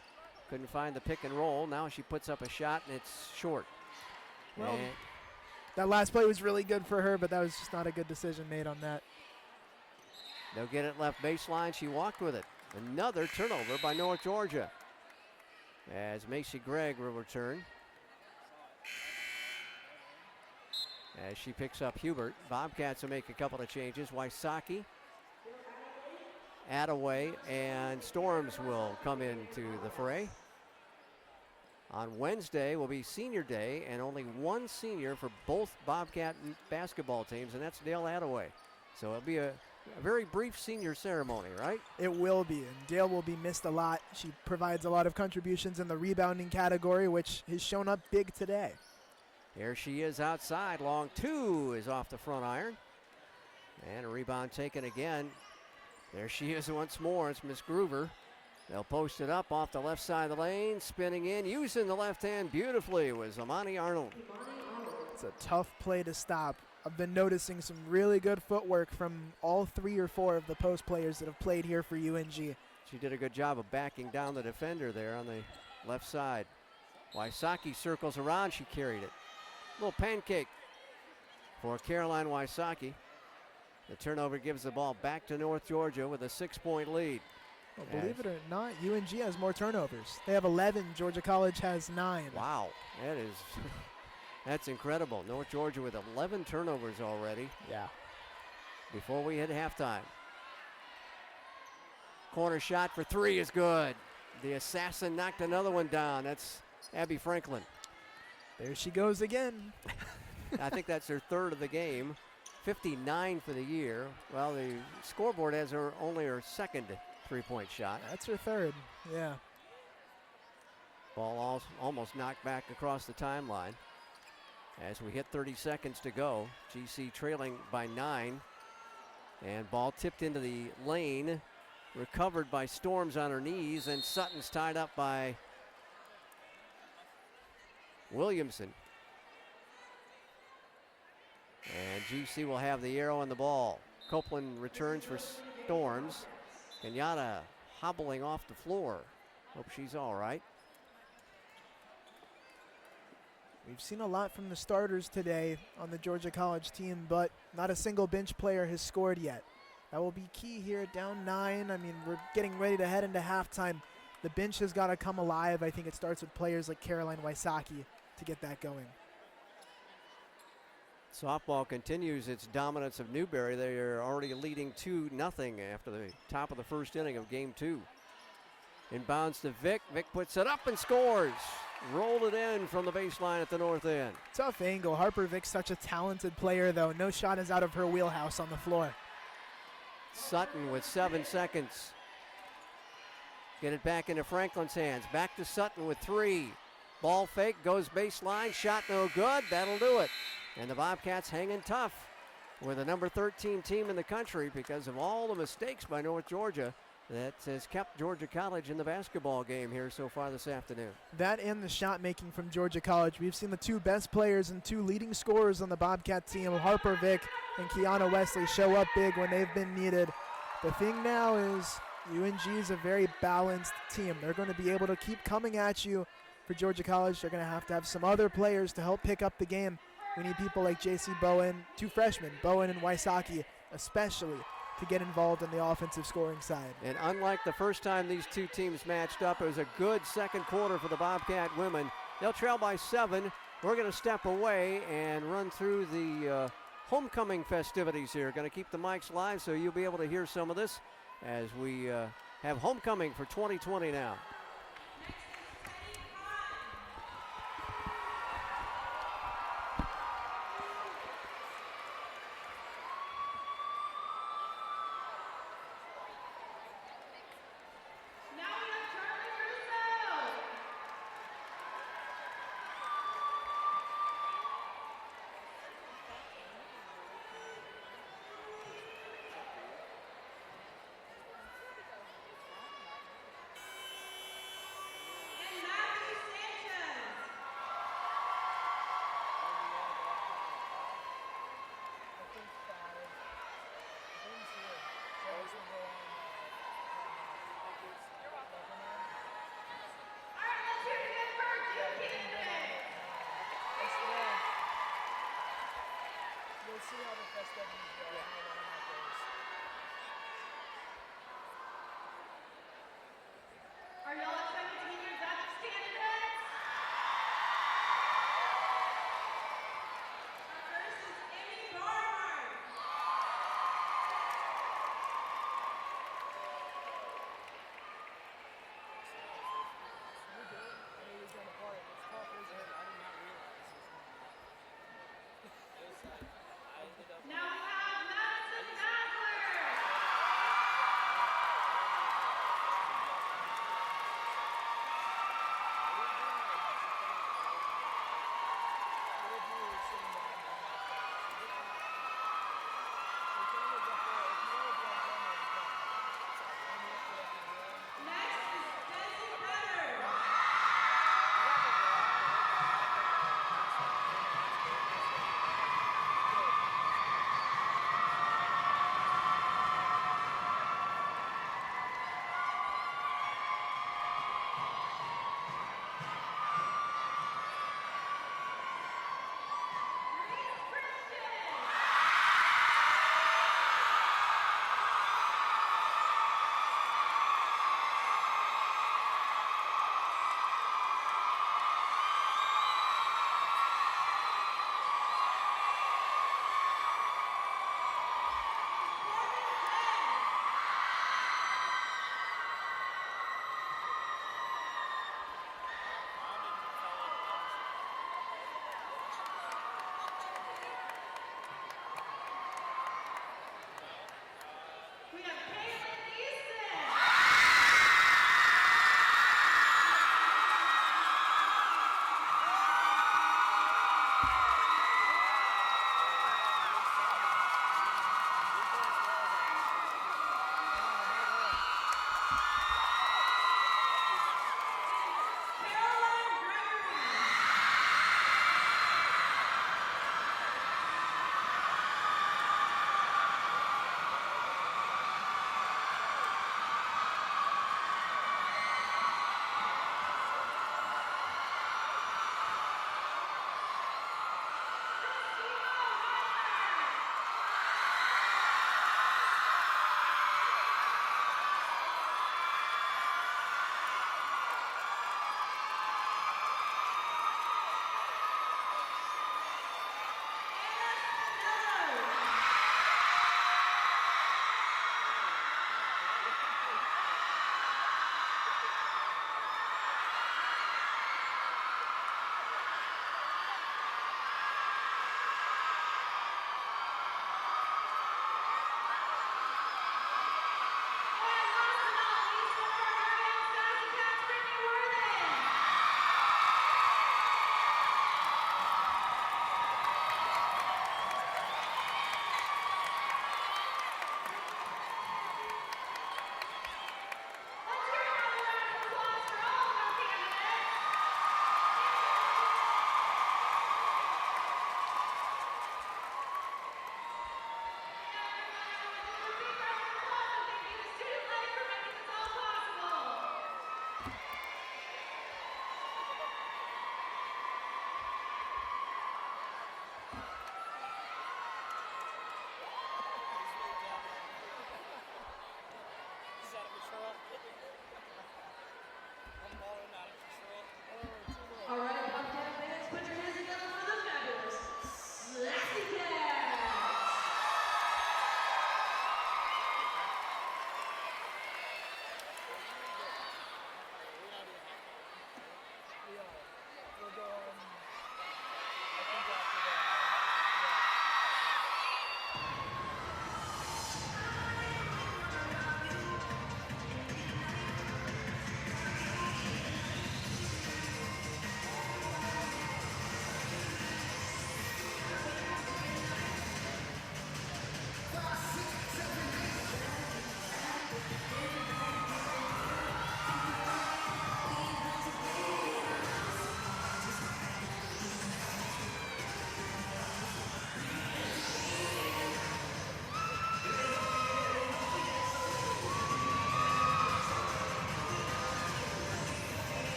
Couldn't find the pick and roll. Now she puts up a shot and it's short. Well, and that last play was really good for her, but that was just not a good decision made on that. they'll get it left baseline. She walked with it. Another turnover by North Georgia as Macy Gregg will return. As she picks up Hubert. Bobcats will make a couple of changes. Wysocki, Attaway, and Storms will come into the fray. On Wednesday will be senior day, and only one senior for both Bobcat basketball teams, and that's Dale Attaway. So it'll be a a very brief senior ceremony, right? It will be, and Dale will be missed a lot. She provides a lot of contributions in the rebounding category, which has shown up big today. Here she is outside. Long two is off the front iron. And a rebound taken again. There she is once more. It's Miss Groover. They'll post it up off the left side of the lane. Spinning in, using the left hand beautifully was Amani Arnold. It's a tough play to stop. I've been noticing some really good footwork from all 3 or 4 of the post players that have played here for UNG. She did a good job of backing down the defender there on the left side. Wysocki circles around. She carried it. Little pancake for Caroline Wysocki. The turnover gives the ball back to North Georgia with a 6-point lead. Well, believe it or not, UNG has more turnovers. They have 11. Georgia College has 9. Wow, that is that's incredible. North Georgia with 11 turnovers already. Yeah. Before we hit halftime. Corner shot for 3 is good. The assassin knocked another one down. That's Abby Franklin. There she goes again. I think that's her 3rd of the game. 59 for the year. Well, the scoreboard has her only her 2nd 3-point shot. That's her 3rd, yeah. Ball almost knocked back across the timeline. As we hit 30 seconds to go, GC trailing by 9. And ball tipped into the lane. Recovered by Storms on her knees, and Sutton's tied up by Williamson. And GC will have the arrow and the ball. Copeland returns for Storms. Kenyatta hobbling off the floor. Hope she's all right. We've seen a lot from the starters today on the Georgia College team, but not a single bench player has scored yet. That will be key here, down 9. I mean, we're getting ready to head into halftime. The bench has got to come alive. I think it starts with players like Caroline Wysocki to get that going. Softball continues its dominance of Newberry. They are already leading 2-0 after the top of the first inning of game 2. Inbounds to Vick. Vick puts it up and scores. Rolled it in from the baseline at the north end. Tough angle. Harper Vick's such a talented player, though. No shot is out of her wheelhouse on the floor. Sutton with 7 seconds. Get it back into Franklin's hands. Back to Sutton with 3. Ball fake, goes baseline, shot no good. That'll do it. And the Bobcats hanging tough. We're the number 13 team in the country because of all the mistakes by North Georgia that has kept Georgia College in the basketball game here so far this afternoon. That and the shot making from Georgia College. We've seen the 2 best players and 2 leading scorers on the Bobcat team, Harper Vick and Kiana Wesley, show up big when they've been needed. The thing now is UNG is a very balanced team. They're going to be able to keep coming at you for Georgia College. They're going to have some other players to help pick up the game. We need people like J.C. Bowen, 2 freshmen, Bowen and Wysocki especially, to get involved in the offensive scoring side. And unlike the first time these 2 teams matched up, it was a good second quarter for the Bobcat women. They'll trail by 7. We're going to step away and run through the homecoming festivities here. Going to keep the mics live so you'll be able to hear some of this as we have homecoming for 2020 now.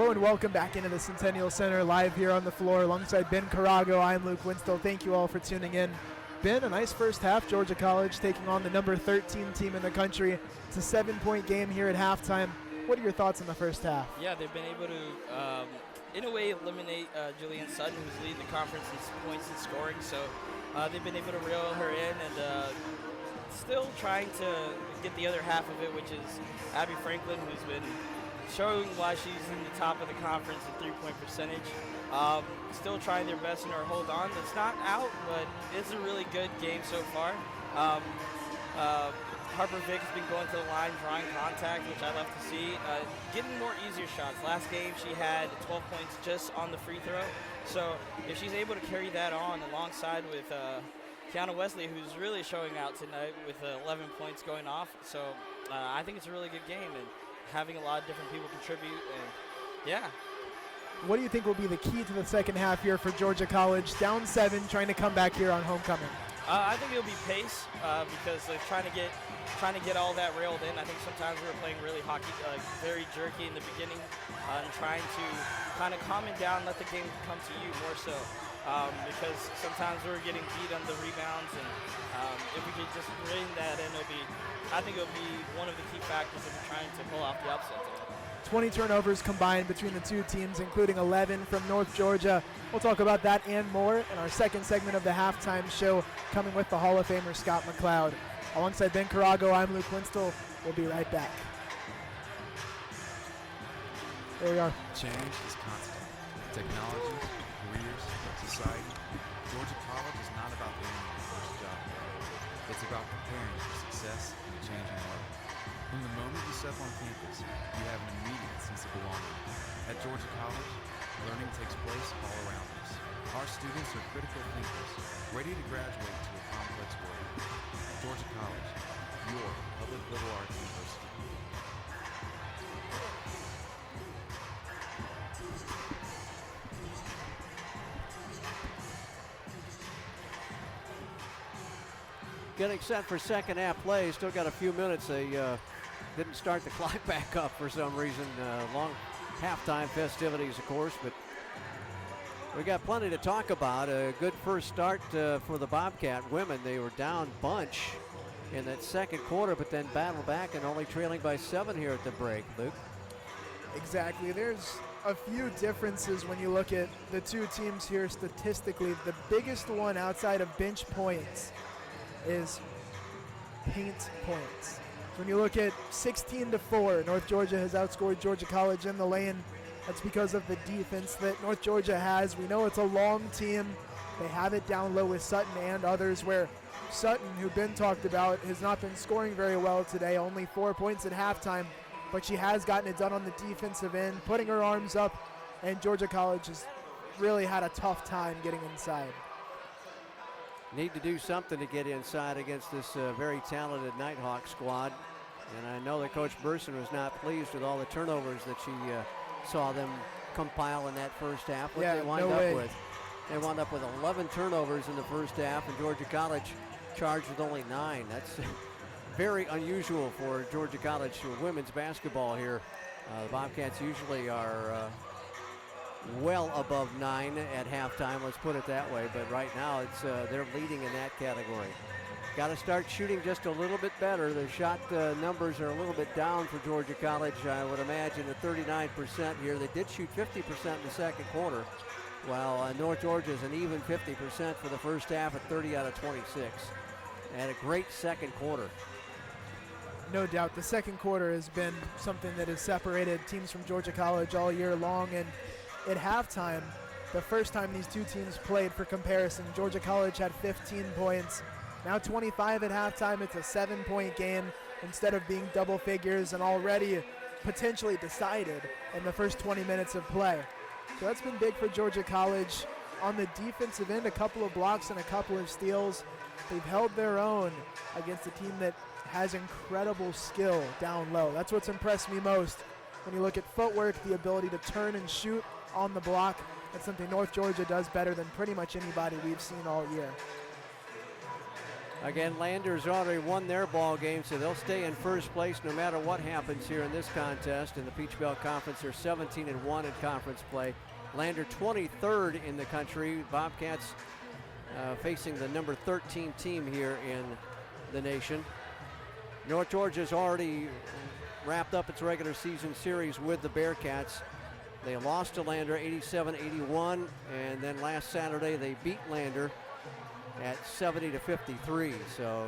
Hello and welcome back into the Centennial Center, live here on the floor alongside Ben Carago. I'm Luke Winstill. Thank you all for tuning in. Ben, a nice first half. Georgia College taking on the number 13 team in the country. It's a 7-point game here at halftime. What are your thoughts on the first half? Yeah, they've been able to, in a way, eliminate Julianne Sutton, who's leading the conference in points and scoring. So they've been able to reel her in and still trying to get the other half of it, which is Abby Franklin, who's been showing why she's in the top of the conference in three-point percentage. Still trying their best in her hold on. It's not out, but it's a really good game so far. Harper Vick has been going to the line, drawing contact, which I love to see. Getting more easier shots. Last game she had 12 points just on the free throw. So if she's able to carry that on alongside with Kiana Wesley, who's really showing out tonight with 11 points going off. So I think it's a really good game and having a lot of different people contribute. And yeah. What do you think will be the key to the second half here for Georgia College? Down 7, trying to come back here on homecoming. I think it'll be pace because they're trying to get all that railed in. I think sometimes we were playing really very jerky in the beginning and trying to kind of calm it down, let the game come to you more so because sometimes we were getting beat on the rebounds, and if we could just rein that in, I think it'll be one of the key factors if we're trying to pull off the upset today. 20 turnovers combined between the two teams, including 11 from North Georgia. We'll talk about that and more in our second segment of the halftime show, coming with the Hall of Famer Scott McLeod. Alongside Ben Carago, I'm Luke Winstill. We'll be right back. There we are. Change is constant. Technology, careers, society. Georgia College is not about learning your first job. It's about preparing for success in a changing world. From the moment you step on campus, you have an immediate sense of belonging. At Georgia College, learning takes place all around us. Our students are critical thinkers, ready to graduate to a complex world. Georgia College, your public liberal arts university. Getting set for second half play. Still got a few minutes. They didn't start the clock back up for some reason. Long halftime festivities, of course, but we got plenty to talk about. A good first start for the Bobcat women. They were down bunch in that second quarter, but then battled back and only trailing by 7 here at the break. Luke? Exactly. There's a few differences when you look at the two teams here statistically. The biggest one outside of bench points is paint points. When you look at 16-4, North Georgia has outscored Georgia College in the lane. That's because of the defense that North Georgia has. We know it's a long team. They have it down low with Sutton and others, where Sutton, who Ben talked about, has not been scoring very well today, only 4 points at halftime, but she has gotten it done on the defensive end, putting her arms up, and Georgia College has really had a tough time getting inside. Need to do something to get inside against this very talented Nighthawks squad. And I know that Coach Burson was not pleased with all the turnovers that she saw them compile in that first half. What they wind up with? They wound up with 11 turnovers in the first half, and Georgia College charged with only 9. That's very unusual for Georgia College women's basketball here. The Bobcats usually are well above 9 at halftime, let's put it that way, but right now it's they're leading in that category. Got to start shooting just a little bit better. The shot numbers are a little bit down for Georgia College. I would imagine at 39% here. They did shoot 50% in the second quarter, while North Georgia is an even 50% for the first half at 30 out of 26. And a great second quarter. No doubt. The second quarter has been something that has separated teams from Georgia College all year long, and at halftime, the first time these two teams played, for comparison, Georgia College had 15 points. Now 25 at halftime. It's a 7-point game instead of being double figures and already potentially decided in the first 20 minutes of play. So that's been big for Georgia College. On the defensive end, a couple of blocks and a couple of steals. They've held their own against a team that has incredible skill down low. That's what's impressed me most. When you look at footwork, the ability to turn and shoot on the block, that's something North Georgia does better than pretty much anybody we've seen all year. Again, Lander's already won their ball game, so they'll stay in first place no matter what happens here in this contest. In the Peach Belt Conference, they're 17-1 in conference play. Lander 23rd in the country. Bobcats facing the number 13 team here in the nation. North Georgia's already wrapped up its regular season series with the Bearcats. They lost to Lander 87-81, and then last Saturday they beat Lander at 70-53. So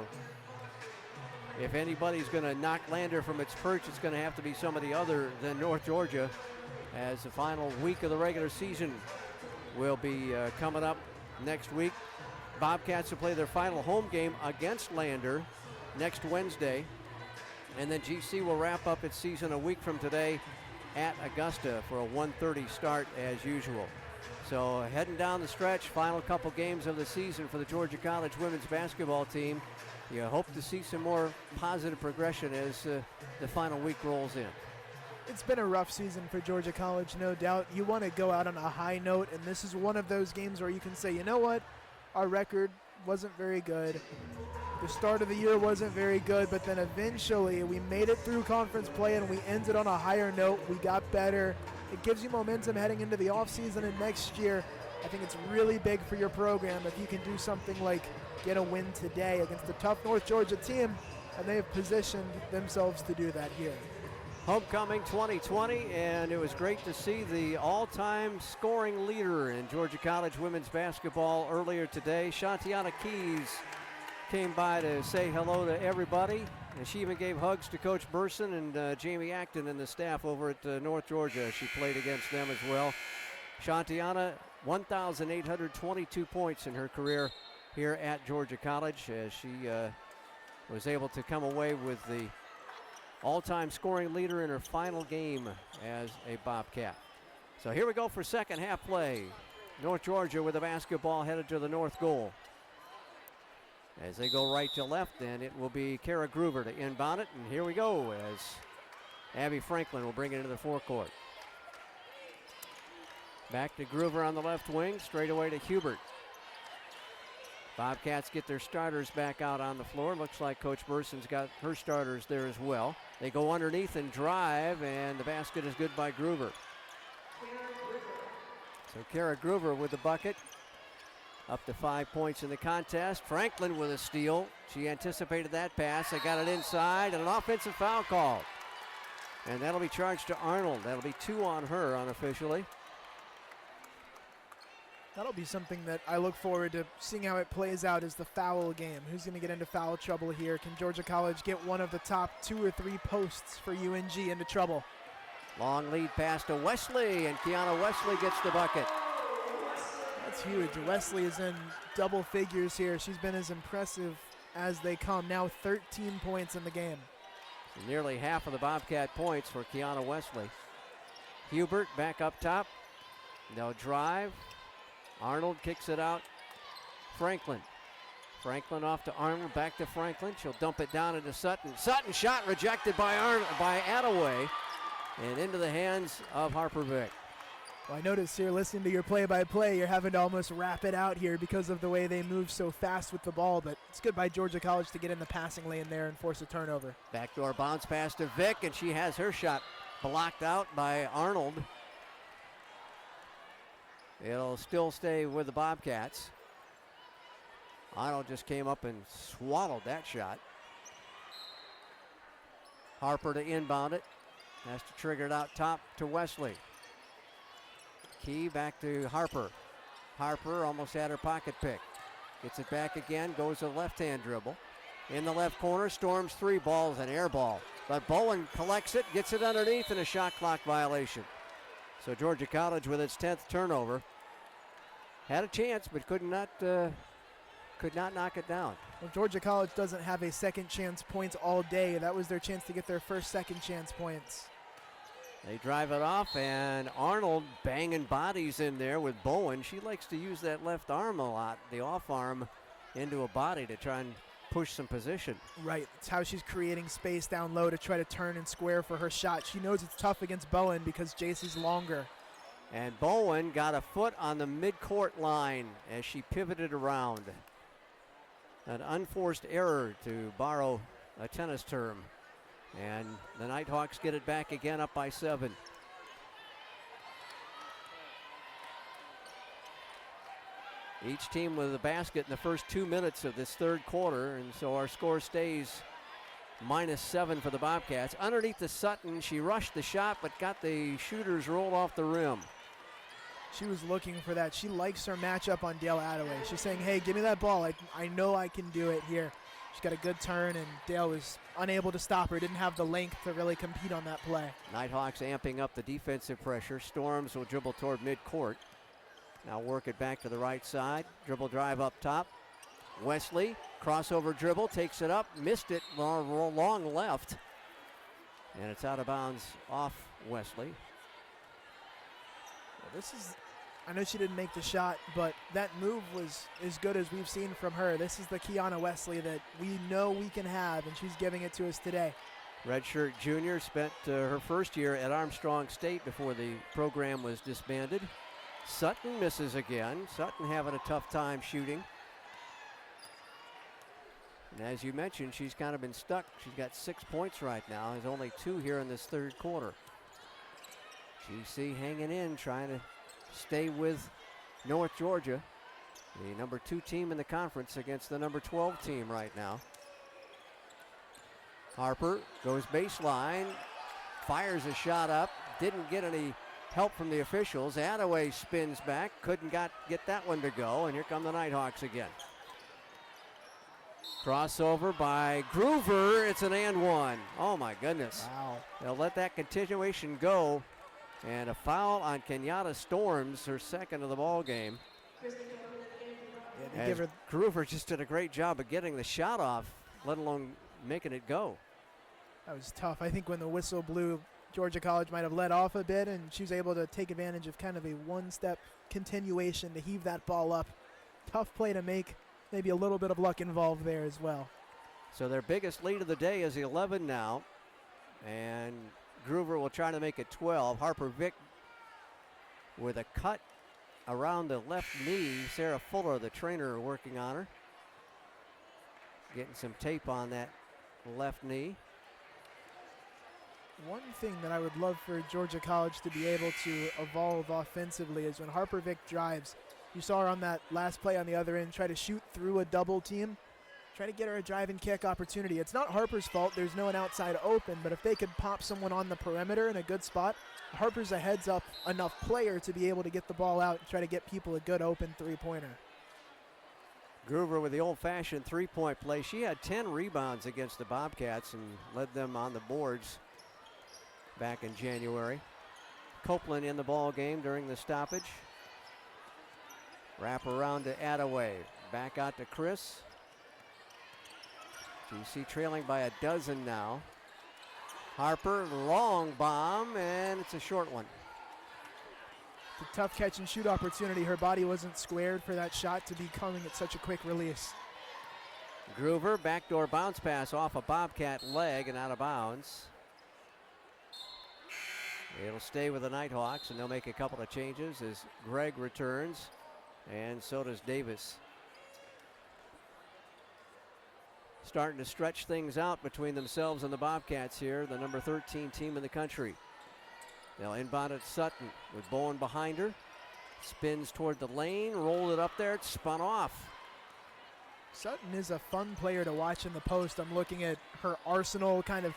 if anybody's going to knock Lander from its perch, it's going to have to be somebody other than North Georgia, as the final week of the regular season will be coming up next week. Bobcats will play their final home game against Lander next Wednesday, and then GC will wrap up its season a week from today at Augusta for a 1:30 start as usual. So heading down the stretch, final couple games of the season for the Georgia College women's basketball team. You hope to see some more positive progression as the final week rolls in. It's been a rough season for Georgia College, no doubt. You want to go out on a high note, and this is one of those games where you can say, you know what, our record wasn't very good. The start of the year wasn't very good, but then eventually we made it through conference play and we ended on a higher note. We got better. It gives you momentum heading into the offseason and next year. I think it's really big for your program if you can do something like get a win today against a tough North Georgia team, and they have positioned themselves to do that here. Homecoming 2020, and it was great to see the all-time scoring leader in Georgia College women's basketball earlier today. Shantiana Keys came by to say hello to everybody, and she even gave hugs to Coach Burson and Jamie Acton and the staff over at North Georgia. She played against them as well. Shantiana, 1,822 points in her career here at Georgia College, as she was able to come away with the all-time scoring leader in her final game as a Bobcat. So here we go for second half play. North Georgia with the basketball headed to the north goal. As they go right to left, and it will be Kara Groover to inbound it. And here we go as Abby Franklin will bring it into the forecourt. Back to Groover on the left wing, straight away to Hubert. Bobcats get their starters back out on the floor. Looks like Coach Burson's got her starters there as well. They go underneath and drive, and the basket is good by Groover. So Kara Groover with the bucket. Up to 5 points in the contest. Franklin with a steal. She anticipated that pass. They got it inside, and an offensive foul called. And that'll be charged to Arnold. That'll be 2 on her unofficially. That'll be something that I look forward to seeing how it plays out, is the foul game. Who's going to get into foul trouble here? Can Georgia College get one of the top 2 or 3 posts for UNG into trouble? Long lead pass to Wesley, and Kiana Wesley gets the bucket. That's huge. Wesley is in double figures here. She's been as impressive as they come. Now 13 points in the game. Nearly half of the Bobcat points for Kiana Wesley. Hubert back up top. They'll drive. Arnold kicks it out. Franklin. Franklin off to Arnold, back to Franklin. She'll dump it down into Sutton. Sutton shot rejected by Attaway, and into the hands of Harper Vick. Well, I noticed here, listening to your play-by-play, you're having to almost wrap it out here because of the way they move so fast with the ball, but it's good by Georgia College to get in the passing lane there and force a turnover. Backdoor bounce pass to Vick, and she has her shot blocked out by Arnold. It'll still stay with the Bobcats. Arnold just came up and swallowed that shot. Harper to inbound it. Has to trigger it out top to Wesley. Key back to Harper. Harper almost had her pocket pick. Gets it back again, goes to the left-hand dribble. In the left corner, Storms 3 balls, an air ball. But Bowen collects it, gets it underneath, and a shot clock violation. So Georgia College with its 10th turnover. Had a chance, but could not knock it down. Well, Georgia College doesn't have a second chance points all day. That was their chance to get their first second chance points. They drive it off, and Arnold banging bodies in there with Bowen. She likes to use that left arm a lot, the off arm, into a body to try and push some position. Right, it's how she's creating space down low to try to turn and square for her shot. She knows it's tough against Bowen because Jaycee's longer. And Bowen got a foot on the midcourt line as she pivoted around. An unforced error, to borrow a tennis term. And the Nighthawks get it back again, up by 7. Each team with a basket in the first 2 minutes of this third quarter, and so our score stays -7 for the Bobcats. Underneath the Sutton, she rushed the shot but got the shooters rolled off the rim. She was looking for that. She likes her matchup on Dale Attaway. She's saying, hey, give me that ball. I know I can do it here. She got a good turn, and Dale was unable to stop her. Didn't have the length to really compete on that play. Nighthawks amping up the defensive pressure. Storms will dribble toward midcourt. Now work it back to the right side. Dribble drive up top. Wesley, crossover dribble, takes it up, missed it, long left. And it's out of bounds off Wesley. Well, this is, I know she didn't make the shot, but that move was as good as we've seen from her. This is the Kiana Wesley that we know we can have, and she's giving it to us today. Redshirt junior, spent her first year at Armstrong State before the program was disbanded. Sutton misses again. Sutton having a tough time shooting. And as you mentioned, she's kind of been stuck. She's got 6 points right now. There's only 2 here in this third quarter. GC hanging in, trying to stay with North Georgia, the number 2 team in the conference against the number 12 team right now. Harper goes baseline, fires a shot up, didn't get any help from the officials. Attaway spins back, couldn't get that one to go, and here come the Nighthawks again. Crossover by Groover. It's an and one. Oh my goodness. Wow. They'll let that continuation go. And a foul on Kenyatta Storms, her second of the ball game. Yeah, Groover just did a great job of getting the shot off, let alone making it go. that was tough. I think when the whistle blew, Georgia College might have let off a bit, and she was able to take advantage of kind of a one-step continuation to heave that ball up. Tough play to make. Maybe a little bit of luck involved there as well. So their biggest lead of the day is 11 now. And Groover will try to make it 12. Harper Vick with a cut around the left knee. Sarah Fuller, the trainer, working on her. Getting some tape on that left knee. One thing that I would love for Georgia College to be able to evolve offensively is when Harper Vick drives. You saw her on that last play on the other end try to shoot through a double team. Try to get her a drive and kick opportunity. It's not Harper's fault. There's no one outside open, but if they could pop someone on the perimeter in a good spot, Harper's a heads-up enough player to be able to get the ball out and try to get people a good open three-pointer. Groover with the old-fashioned three-point play. She had 10 rebounds against the Bobcats and led them on the boards back in January. Copeland in the ball game during the stoppage. Wrap around to Attaway. Back out to Chris. GC trailing by a dozen now. Harper, long bomb, and it's a short one. It's a tough catch and shoot opportunity. Her body wasn't squared for that shot to be coming at such a quick release. Groover, backdoor bounce pass off a Bobcat leg and out of bounds. It'll stay with the Nighthawks, and they'll make a couple of changes as Gregg returns, and so does Davis. Starting to stretch things out between themselves and the Bobcats here, the number 13 team in the country. They'll inbound at Sutton with Bowen behind her. Spins toward the lane, rolled it up there, it's spun off. Sutton is a fun player to watch in the post. I'm looking at her arsenal, kind of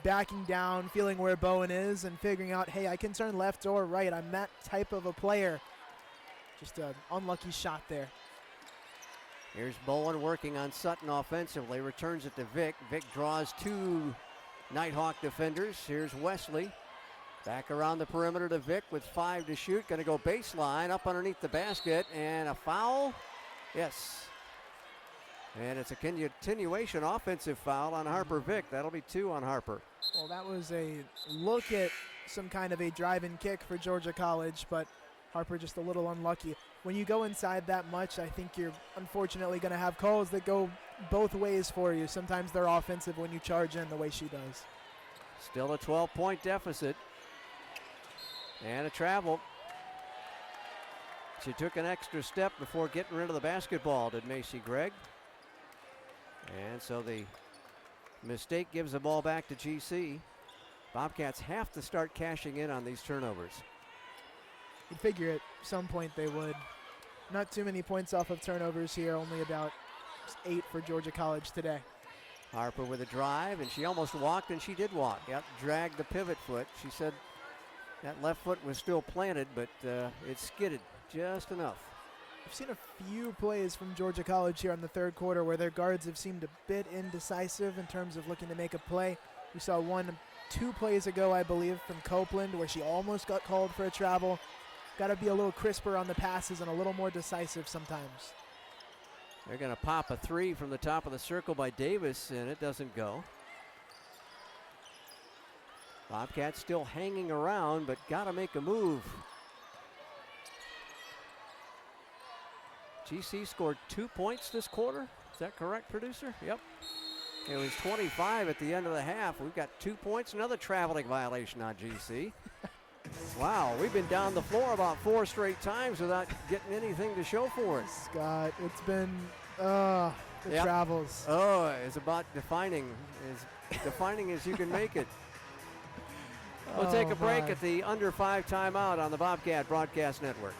backing down, feeling where Bowen is and figuring out, hey, I can turn left or right. I'm that type of a player. Just an unlucky shot there. Here's Bowen working on Sutton offensively, returns it to Vick. Vick draws 2 Nighthawk defenders. Here's Wesley. Back around the perimeter to Vick with 5 to shoot. Gonna go baseline up underneath the basket, and a foul. Yes. And it's a continuation offensive foul on Harper Vick. That'll be 2 on Harper. Well, that was a look at some kind of a drive and kick for Georgia College, but Harper just a little unlucky. When you go inside that much, I think you're unfortunately going to have calls that go both ways for you. Sometimes they're offensive when you charge in the way she does. Still a 12-point deficit. And a travel. She took an extra step before getting rid of the basketball, did Macy Gregg. And so the mistake gives the ball back to GC. Bobcats have to start cashing in on these turnovers. You'd figure at some point they would. Not too many points off of turnovers here, only about 8 for Georgia College today. Harper with a drive, and she almost walked, and she did walk. Yep, dragged the pivot foot. She said that left foot was still planted, but it skidded just enough. I've seen a few plays from Georgia College here in the third quarter where their guards have seemed a bit indecisive in terms of looking to make a play. We saw 2 plays ago, I believe, from Copeland where she almost got called for a travel. Got to be a little crisper on the passes and a little more decisive sometimes. They're going to pop a 3 from the top of the circle by Davis, and it doesn't go. Bobcats still hanging around, but got to make a move. GC scored 2 points this quarter. Is that correct, producer? Yep. It was 25 at the end of the half. We've got 2 points, another traveling violation on GC. Wow, we've been down the floor about 4 straight times without getting anything to show for it. Scott, it's been the travels. Oh, it's about defining as you can make it. We'll take a break at the under 5 timeout on the Bobcat Broadcast Network.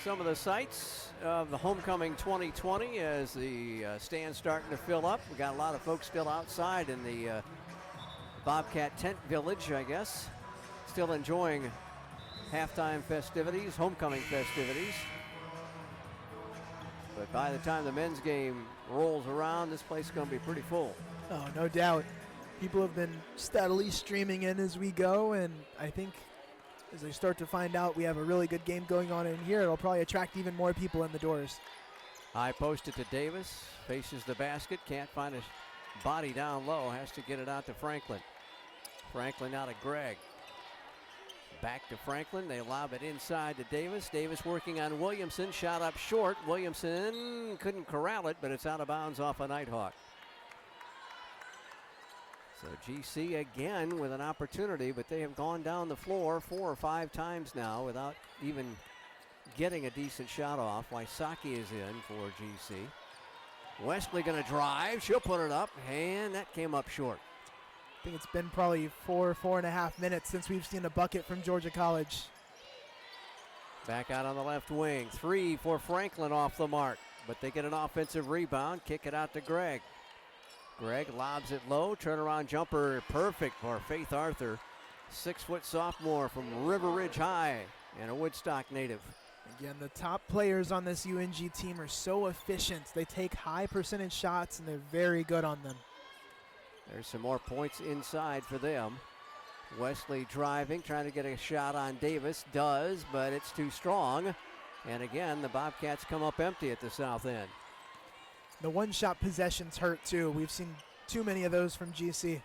Some of the sights of the homecoming 2020 as the stand's starting to fill up. We got a lot of folks still outside in the Bobcat tent village, I guess, still enjoying halftime festivities, homecoming festivities. But by the time the men's game rolls around, this place is going to be pretty full. Oh, no doubt. People have been steadily streaming in as we go, and I think as they start to find out we have a really good game going on in here, it'll probably attract even more people in the doors. High posted to Davis, faces the basket, can't find a body down low, has to get it out to Franklin. Franklin out to Gregg. Back to Franklin, they lob it inside to Davis. Davis working on Williamson, shot up short. Williamson couldn't corral it, but it's out of bounds off a Nighthawk. So GC again with an opportunity, but they have gone down the floor 4 or 5 times now without even getting a decent shot off. Wysocki is in for GC. Wesley going to drive. She'll put it up, and that came up short. I think it's been probably 4.5 minutes since we've seen a bucket from Georgia College. Back out on the left wing. 3 for Franklin off the mark, but they get an offensive rebound. Kick it out to Gregg. Gregg lobs it low, turnaround jumper, perfect for Faith Arthur. 6-foot sophomore from River Ridge High and a Woodstock native. Again, the top players on this UNG team are so efficient. They take high percentage shots and they're very good on them. There's some more points inside for them. Wesley driving, trying to get a shot on Davis. Does, but it's too strong. And again, the Bobcats come up empty at the south end. The one-shot possessions hurt too. We've seen too many of those from GC.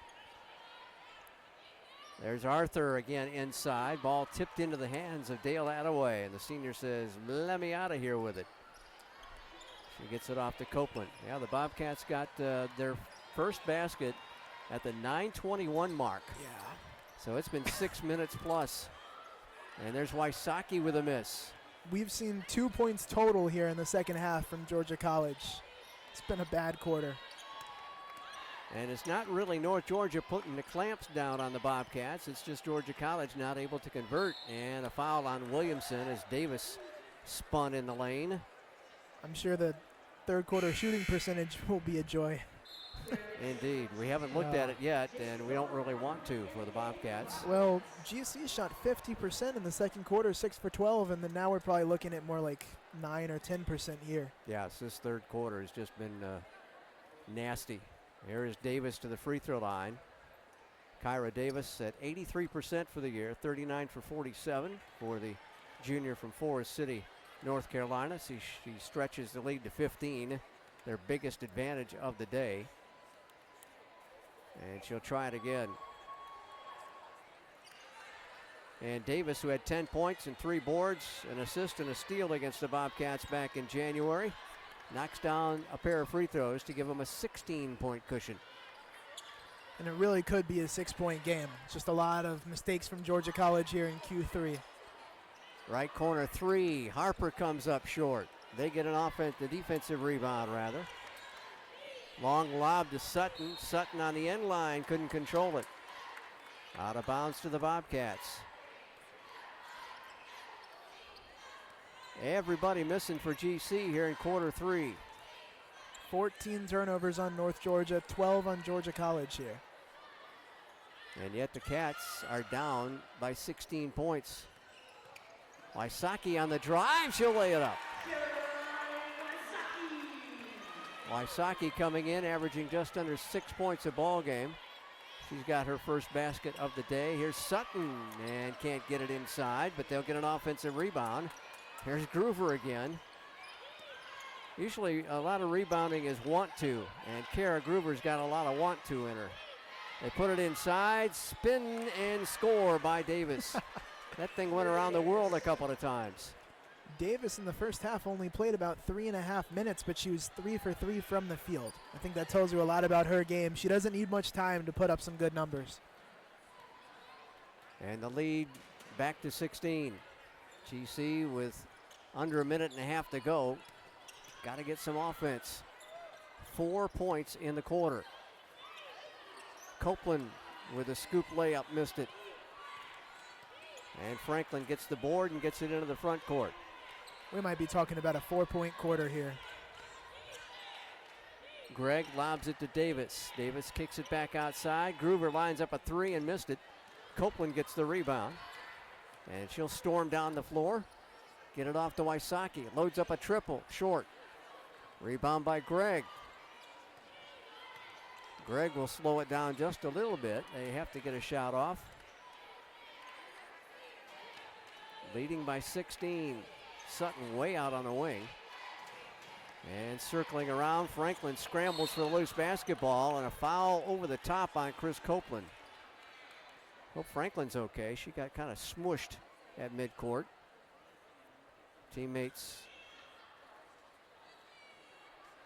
There's Arthur again inside. Ball tipped into the hands of Dale Attaway, and the senior says, let me out of here with it. She gets it off to Copeland. Yeah, the Bobcats got their first basket at the 9:21 mark. Yeah. So it's been 6 minutes plus. And there's Wysocki with a miss. We've seen 2 points total here in the second half from Georgia College. It's been a bad quarter. And it's not really North Georgia putting the clamps down on the Bobcats. It's just Georgia College not able to convert. And a foul on Williamson as Davis spun in the lane. I'm sure the third quarter shooting percentage will be a joy. Indeed. We haven't looked at it yet, and we don't really want to for the Bobcats. Well, GC shot 50% in the second quarter, 6 for 12, and then now we're probably looking at more like 9 or 10% here. Yes, this third quarter has just been nasty. Here is Davis to the free throw line. Kyra Davis at 83% for the year, 39 for 47 for the junior from Forest City, North Carolina. She stretches the lead to 15, their biggest advantage of the day. And she'll try it again. And Davis, who had 10 points and 3 boards, an assist and a steal against the Bobcats back in January, knocks down a pair of free throws to give them a 16-point cushion. And it really could be a 6-point game. Just a lot of mistakes from Georgia College here in Q3. Right corner 3. Harper comes up short. They get the defensive rebound rather. Long lob to Sutton. Sutton on the end line, couldn't control it. Out of bounds to the Bobcats. Everybody missing for GC here in quarter 3. 14 turnovers on North Georgia, 12 on Georgia College here. And yet the Cats are down by 16 points. Wysocki on the drive, she'll lay it up. Wysocki coming in, averaging just under 6 points a ball game. She's got her first basket of the day. Here's Sutton, and can't get it inside, but they'll get an offensive rebound. Here's Groover again. Usually a lot of rebounding is want to, and Kara Groover's got a lot of want to in her. They put it inside, spin and score by Davis. That thing went around the world a couple of times. Davis in the first half only played about 3.5 minutes, but she was 3 for 3 from the field. I think that tells you a lot about her game. She doesn't need much time to put up some good numbers. And the lead back to 16. GC with under a minute and a half to go. Got to get some offense. 4 points in the quarter. Copeland with a scoop layup, missed it. And Franklin gets the board and gets it into the front court. We might be talking about a 4-point quarter here. Gregg lobs it to Davis. Davis kicks it back outside. Groover lines up a 3 and missed it. Copeland gets the rebound. And she'll storm down the floor. Get it off to Wysocki. Loads up a triple, short. Rebound by Gregg. Gregg will slow it down just a little bit. They have to get a shot off. Leading by 16. Sutton way out on the wing. And circling around, Franklin scrambles for the loose basketball, and a foul over the top on Chris Copeland. Hope Franklin's okay. She got kind of smushed at midcourt. Teammates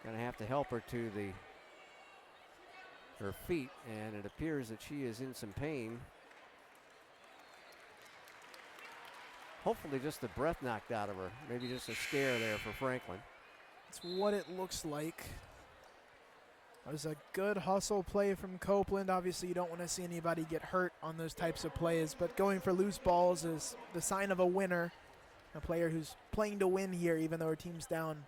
gonna have to help her to her feet, and it appears that she is in some pain. Hopefully just the breath knocked out of her. Maybe just a scare there for Franklin. It's what it looks like. It was a good hustle play from Copeland. Obviously, you don't want to see anybody get hurt on those types of plays, but going for loose balls is the sign of a winner. A player who's playing to win here, even though her team's down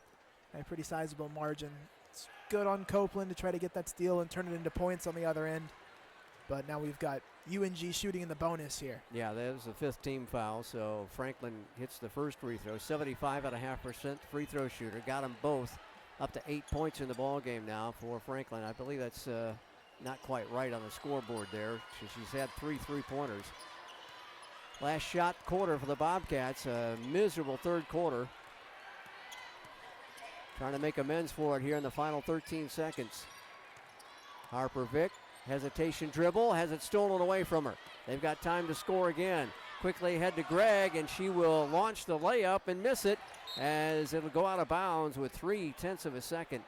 by a pretty sizable margin. It's good on Copeland to try to get that steal and turn it into points on the other end. But now we've got UNG shooting in the bonus here. Yeah, that was the 5th team foul, so Franklin hits the first free throw. 75.5% free throw shooter. Got them both up to 8 points in the ball game now for Franklin. I believe that's not quite right on the scoreboard there. She's had 3 3-pointers. Last shot quarter for the Bobcats. A miserable third quarter. Trying to make amends for it here in the final 13 seconds. Harper Vick, hesitation dribble, has it stolen away from her. They've got time to score again. Quickly ahead to Gregg, and she will launch the layup and miss it as it'll go out of bounds with 0.3 of a second.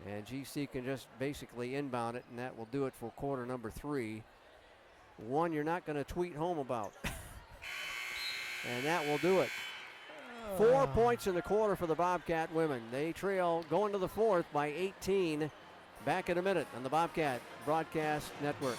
And GC can just basically inbound it, and that will do it for quarter number 3. One you're not going to tweet home about. And that will do it. 4 points in the quarter for the Bobcat women. They trail going to the 4th by 18. Back in a minute on the Bobcat Broadcast Network.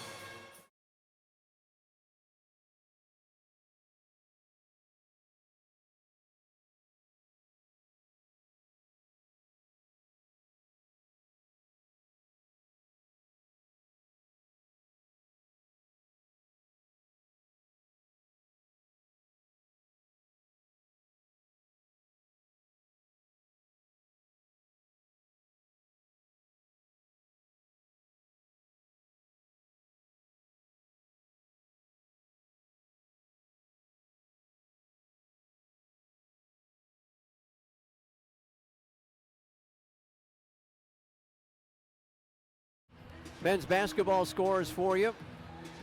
Men's basketball scores for you.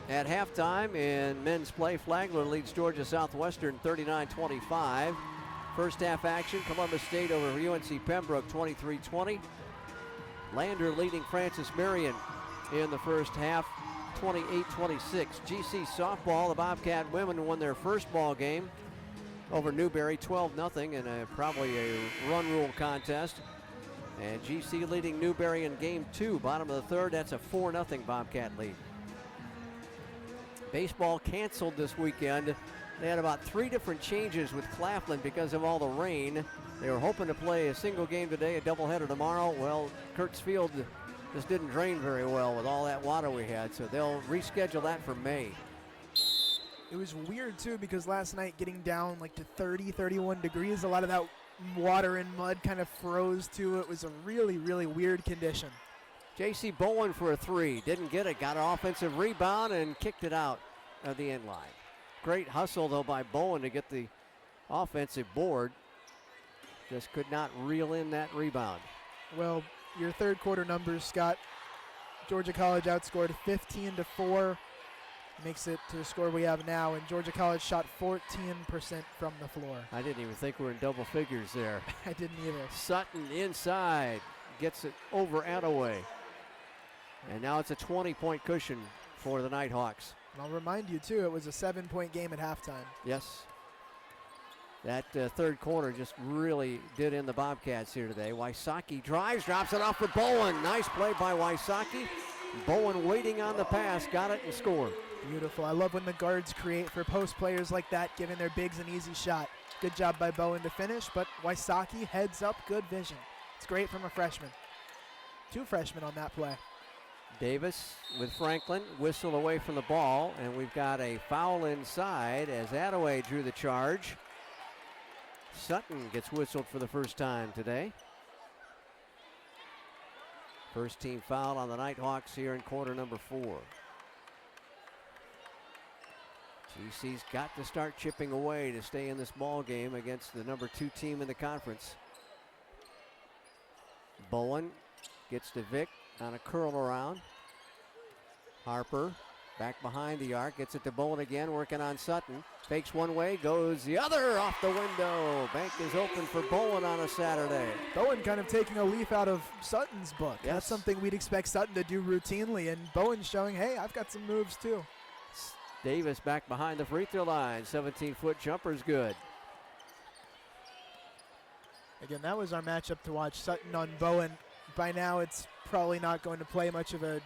At halftime in men's play, Flagler leads Georgia Southwestern 39-25. First half action, Columbus State over UNC Pembroke 23-20. Lander leading Francis Marion in the first half 28-26. GC softball, the Bobcat women won their first ball game over Newberry 12-0 in probably a run rule contest. And GC leading Newberry in game 2, bottom of the third. That's a 4-0 Bobcat lead. Baseball canceled this weekend. They had about 3 different changes with Claflin because of all the rain. They were hoping to play a single game today, a doubleheader tomorrow. Well, Kurtz Field just didn't drain very well with all that water we had, so they'll reschedule that for May. It was weird, too, because last night getting down like to 30, 31 degrees, a lot of that water and mud kind of froze, too. It was a really, really weird condition. J.C. Bowen for a 3. Didn't get it. Got an offensive rebound and kicked it out of the end line. Great hustle, though, by Bowen to get the offensive board. Just could not reel in that rebound. Well, your third quarter numbers, Scott. Georgia College outscored 15-4. Makes it to the score we have now, and Georgia College shot 14% from the floor. I didn't even think we were in double figures there. I didn't either. Sutton inside. Gets it over Attaway. And now it's a 20-point cushion for the Nighthawks. And I'll remind you, too, it was a 7-point game at halftime. Yes. That third quarter just really did in the Bobcats here today. Wysocki drives, drops it off for Bowen. Nice play by Wysocki. Bowen waiting on the pass, got it and scored. Beautiful. I love when the guards create for post players like that, giving their bigs an easy shot. Good job by Bowen to finish, but Wysocki heads up, good vision. It's great from a freshman. 2 freshmen on that play. Davis with Franklin, whistle away from the ball, and we've got a foul inside as Attaway drew the charge. Sutton gets whistled for the first time today. First team foul on the Nighthawks here in quarter number 4. GC's got to start chipping away to stay in this ball game against the number 2 team in the conference. Bowen gets to Vick on a curl around. Harper back behind the arc, gets it to Bowen again, working on Sutton. Fakes one way, goes the other off the window. Bank is open for Bowen on a Saturday. Bowen kind of taking a leaf out of Sutton's book. Yes. That's something we'd expect Sutton to do routinely, and Bowen showing, hey, I've got some moves too. Davis back behind the free throw line. 17-foot jumper's good. Again, that was our matchup to watch, Sutton on Bowen. By now, it's probably not going to play much of a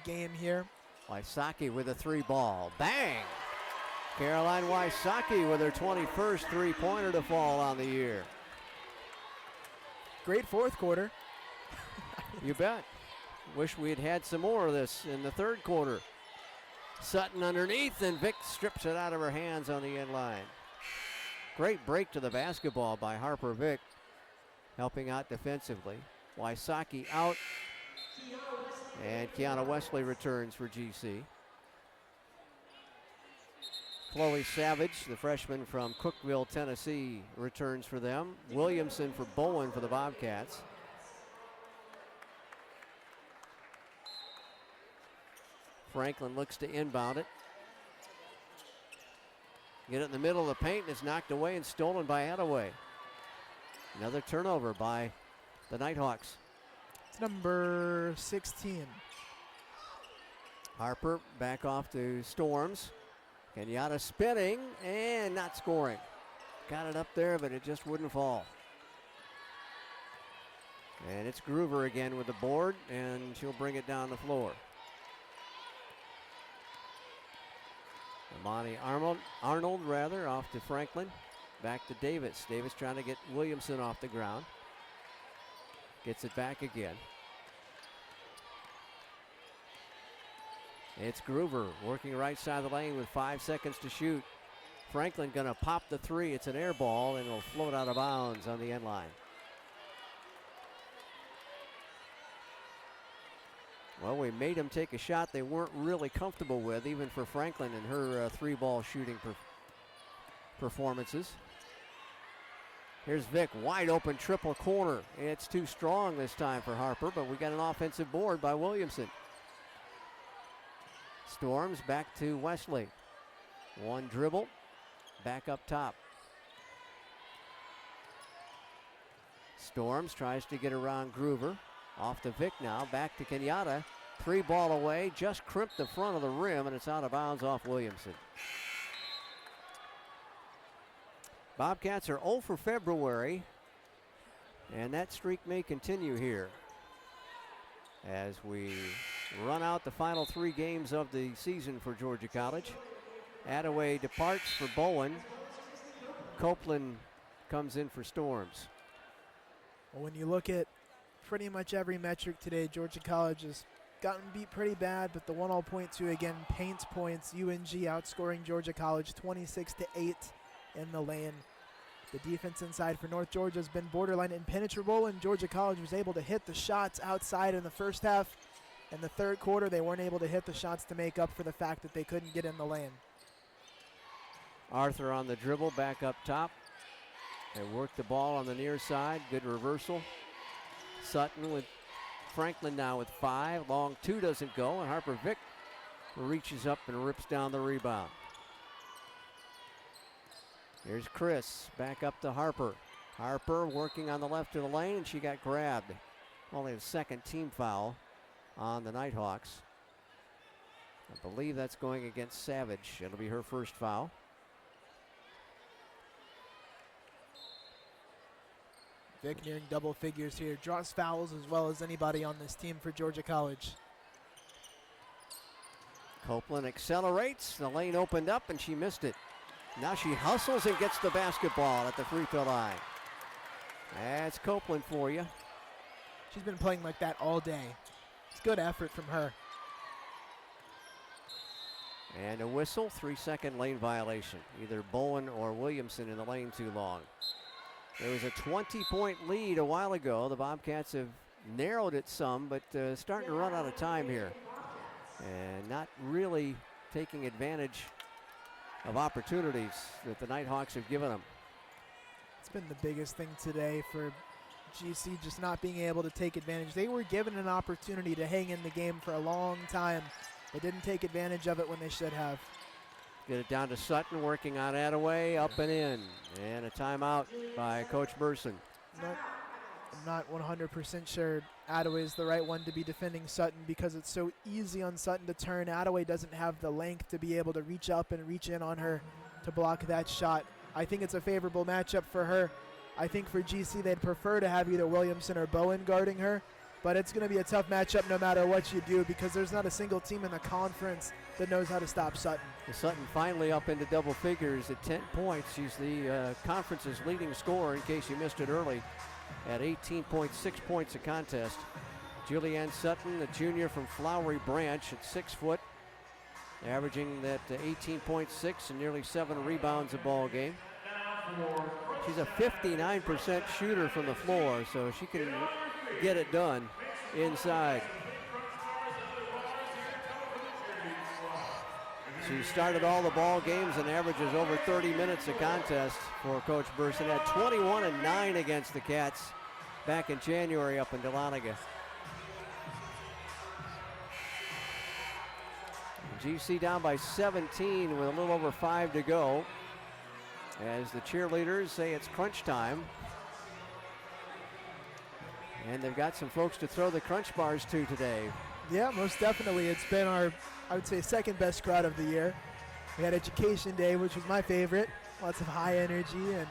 game here. Wysocki with a 3 ball. Bang! Caroline Wysocki with her 21st three-pointer to fall on the year. Great fourth quarter. You bet. Wish we had some more of this in the third quarter. Sutton underneath, and Vick strips it out of her hands on the end line. Great break to the basketball by Harper Vick, helping out defensively. Wysocki out, and Kiana Wesley returns for GC. Chloe Savage, the freshman from Cookeville, Tennessee, returns for them. Williamson for Bowen for the Bobcats. Franklin looks to inbound it. Get it in the middle of the paint, and it's knocked away and stolen by Attaway. Another turnover by the Nighthawks. It's number 16. Harper back off to Storms. Kenyatta spinning and not scoring. Got it up there, but it just wouldn't fall. And it's Groover again with the board, and she'll bring it down the floor. Amani Arnold off to Franklin. Back to Davis. Davis trying to get Williamson off the ground. Gets it back again. It's Groover working right side of the lane with 5 seconds to shoot. Franklin gonna pop the 3. It's an air ball, and it'll float out of bounds on the end line. Well, we made them take a shot they weren't really comfortable with, even for Franklin and her 3-ball shooting performances. Here's Vick, wide open triple corner. It's too strong this time for Harper, but we got an offensive board by Williamson. Storms back to Wesley. One dribble, back up top. Storms tries to get around Groover. Off to Vic now, back to Kenyatta. 3 ball away, just crimped the front of the rim, and it's out of bounds off Williamson. Bobcats are 0 for February, and that streak may continue here as we run out the final 3 games of the season for Georgia College. Attaway departs for Bowen. Copeland comes in for Storms. Well, when you look at pretty much every metric today, Georgia College has gotten beat pretty bad, but the one I'll point to again, paint points, UNG outscoring Georgia College 26-8 in the lane. The defense inside for North Georgia has been borderline impenetrable, and Georgia College was able to hit the shots outside in the first half. In the third quarter, they weren't able to hit the shots to make up for the fact that they couldn't get in the lane. Arthur on the dribble, back up top. They work the ball on the near side. Good reversal. Sutton with Franklin now with 5. Long 2 doesn't go, and Harper Vick reaches up and rips down the rebound. Here's Chris, back up to Harper. Harper working on the left of the lane, and she got grabbed. Only the second team foul on the Nighthawks. I believe that's going against Savage. It'll be her first foul. Vic nearing double figures here. Draws fouls as well as anybody on this team for Georgia College. Copeland accelerates. The lane opened up, and she missed it. Now she hustles and gets the basketball at the free throw line. That's Copeland for you. She's been playing like that all day. It's good effort from her. And a whistle, 3-second lane violation. Either Bowen or Williamson in the lane too long. There was a 20-point lead a while ago. The Bobcats have narrowed it some, but starting to run out of time here. And not really taking advantage of opportunities that the Nighthawks have given them. It's been the biggest thing today for GC, just not being able to take advantage. They were given an opportunity to hang in the game for a long time, but didn't take advantage of it when they should have. Get it down to Sutton, working on Attaway, up and in. And a timeout by Coach Burson. I'm not 100% sure Attaway is the right one to be defending Sutton because it's so easy on Sutton to turn. Attaway doesn't have the length to be able to reach up and reach in on her to block that shot. I think it's a favorable matchup for her. I think for GC they'd prefer to have either Williamson or Bowen guarding her, but it's going to be a tough matchup no matter what you do because there's not a single team in the conference that knows how to stop Sutton. Sutton finally up into double figures at 10 points. She's the conference's leading scorer, in case you missed it early, at 18.6 points a contest. Julianne Sutton, the junior from Flowery Branch, at 6 foot, averaging that 18.6 and nearly 7 rebounds a ball game. She's a 59% shooter from the floor, so she can get it done inside. She started all the ball games and averages over 30 minutes a contest for Coach Burson. Had 21 and 9 against the Cats back in January up in Dahlonega. GC down by 17 with a little over 5 to go as the cheerleaders say it's crunch time. And they've got some folks to throw the crunch bars to today. Yeah, most definitely. It's been our, I would say, second best crowd of the year. We had Education Day, which was my favorite. Lots of high energy and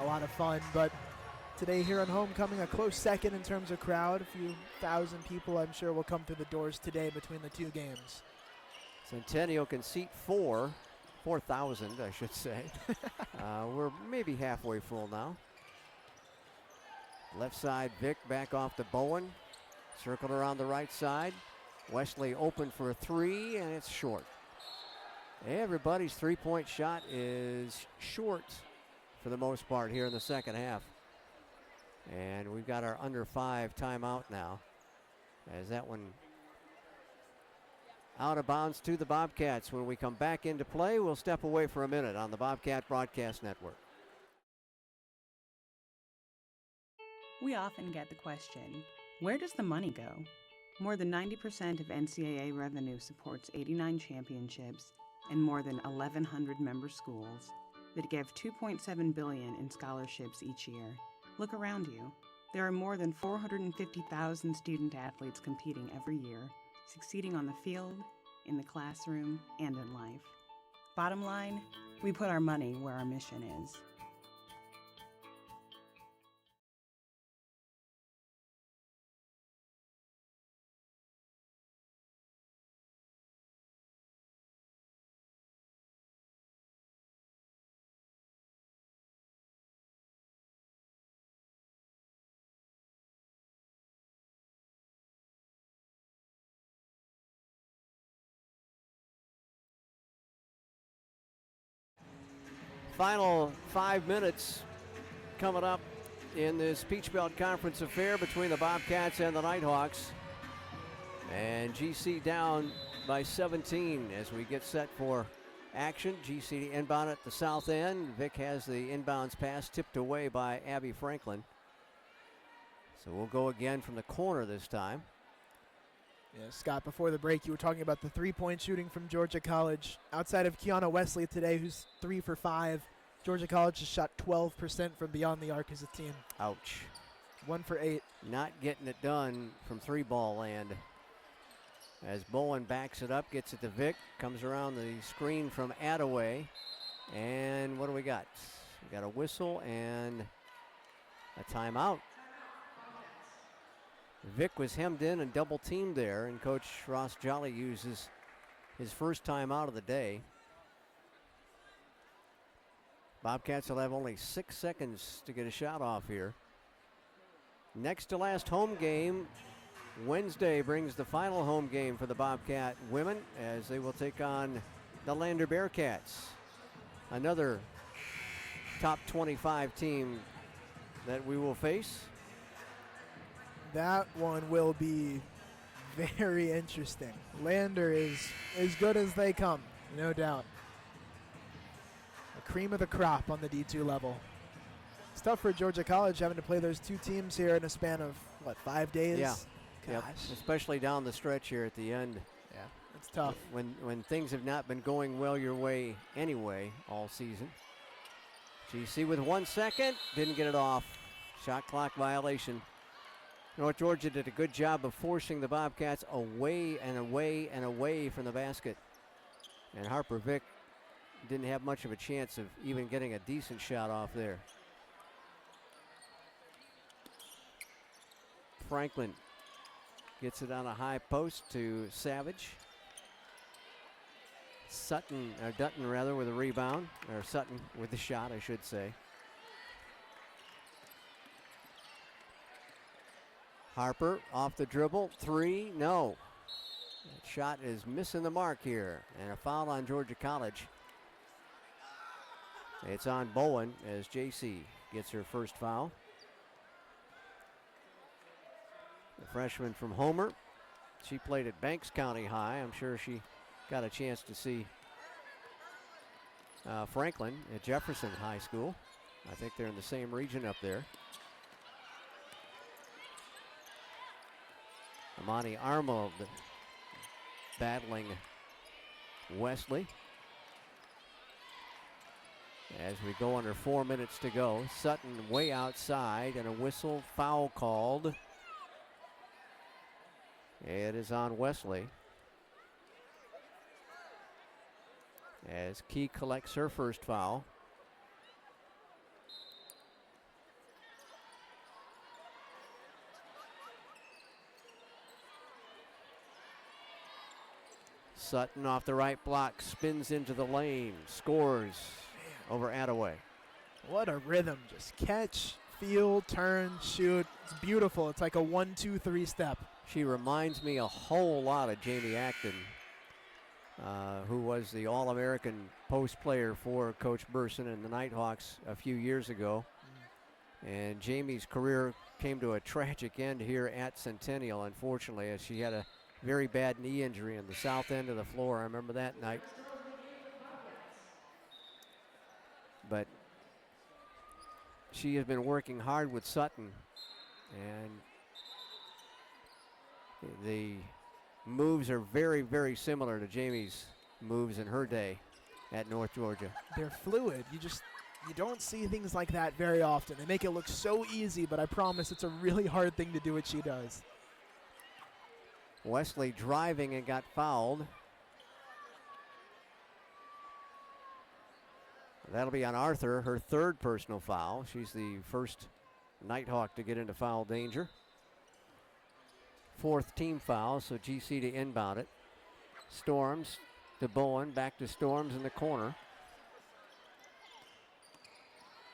a lot of fun. But today here on Homecoming, a close second in terms of crowd. A few thousand people, I'm sure, will come through the doors today between the two games. Centennial can seat 4,000, I should say. We're maybe halfway full now. Left side, Vic back off to Bowen. Circled around the right side. Wesley open for a 3, and it's short. Everybody's three-point shot is short for the most part here in the second half. And we've got our under 5 timeout now, as that one out of bounds to the Bobcats. When we come back into play, we'll step away for a minute on the Bobcat Broadcast Network. We often get the question, where does the money go? More than 90% of NCAA revenue supports 89 championships and more than 1,100 member schools that give $2.7 billion in scholarships each year. Look around you. There are more than 450,000 student athletes competing every year, succeeding on the field, in the classroom, and in life. Bottom line, we put our money where our mission is. Final 5 minutes coming up in this Peach Belt Conference affair between the Bobcats and the Nighthawks. And GC down by 17 as we get set for action. GC inbound at the south end. Vic has the inbounds pass tipped away by Abby Franklin. So we'll go again from the corner this time. Yeah, Scott, before the break, you were talking about the three-point shooting from Georgia College. Outside of Kiana Wesley today, who's 3 for 5, Georgia College has shot 12% from beyond the arc as a team. Ouch. 1 for 8. Not getting it done from three-ball land. As Bowen backs it up, gets it to Vic, comes around the screen from Attaway. And what do we got? We got a whistle and a timeout. Vic was hemmed in and double teamed there, and Coach Ross Jolly uses his first time out of the day. Bobcats will have only 6 seconds to get a shot off here. Next to last home game, Wednesday brings the final home game for the Bobcat women as they will take on the Lander Bearcats, another top 25 team that we will face. That one will be very interesting. Lander is as good as they come, no doubt. The cream of the crop on the D2 level. It's tough for Georgia College having to play those two teams here in a span of, 5 days? Yeah. Gosh. Yep. Especially down the stretch here at the end. Yeah, it's tough. When things have not been going well your way anyway all season. GC with 1 second, didn't get it off. Shot clock violation. North Georgia did a good job of forcing the Bobcats away and away and away from the basket. And Harper Vick didn't have much of a chance of even getting a decent shot off there. Franklin gets it on a high post to Savage. Dutton rather with a rebound, or Sutton with the shot, I should say. Harper off the dribble, 3, no. That shot is missing the mark here, and a foul on Georgia College. It's on Bowen as JC gets her first foul. The freshman from Homer. She played at Banks County High. I'm sure she got a chance to see Franklin at Jefferson High School. I think they're in the same region up there. Amani Armold battling Wesley. As we go under 4 minutes to go, Sutton way outside and a whistle, foul called. It is on Wesley. As Key collects her first foul. Sutton off the right block, spins into the lane, scores over Attaway. What a rhythm. Just catch, field, turn, shoot. It's beautiful. It's like a 1-2-3 step. She reminds me a whole lot of Jamie Acton, who was the All-American post player for Coach Burson and the Nighthawks a few years ago. And Jamie's career came to a tragic end here at Centennial, unfortunately, as she had a very bad knee injury in the south end of the floor. I remember that night. But she has been working hard with Sutton, and The moves are very, very similar to Jamie's moves in her day at North Georgia. They're fluid. You don't see things like that very often. They make it look so easy, but I promise it's a really hard thing to do what she does. Wesley driving and got fouled. That'll be on Arthur, her third personal foul. She's the first Nighthawk to get into foul danger. Fourth team foul, so GC to inbound it. Storms to Bowen, back to Storms in the corner.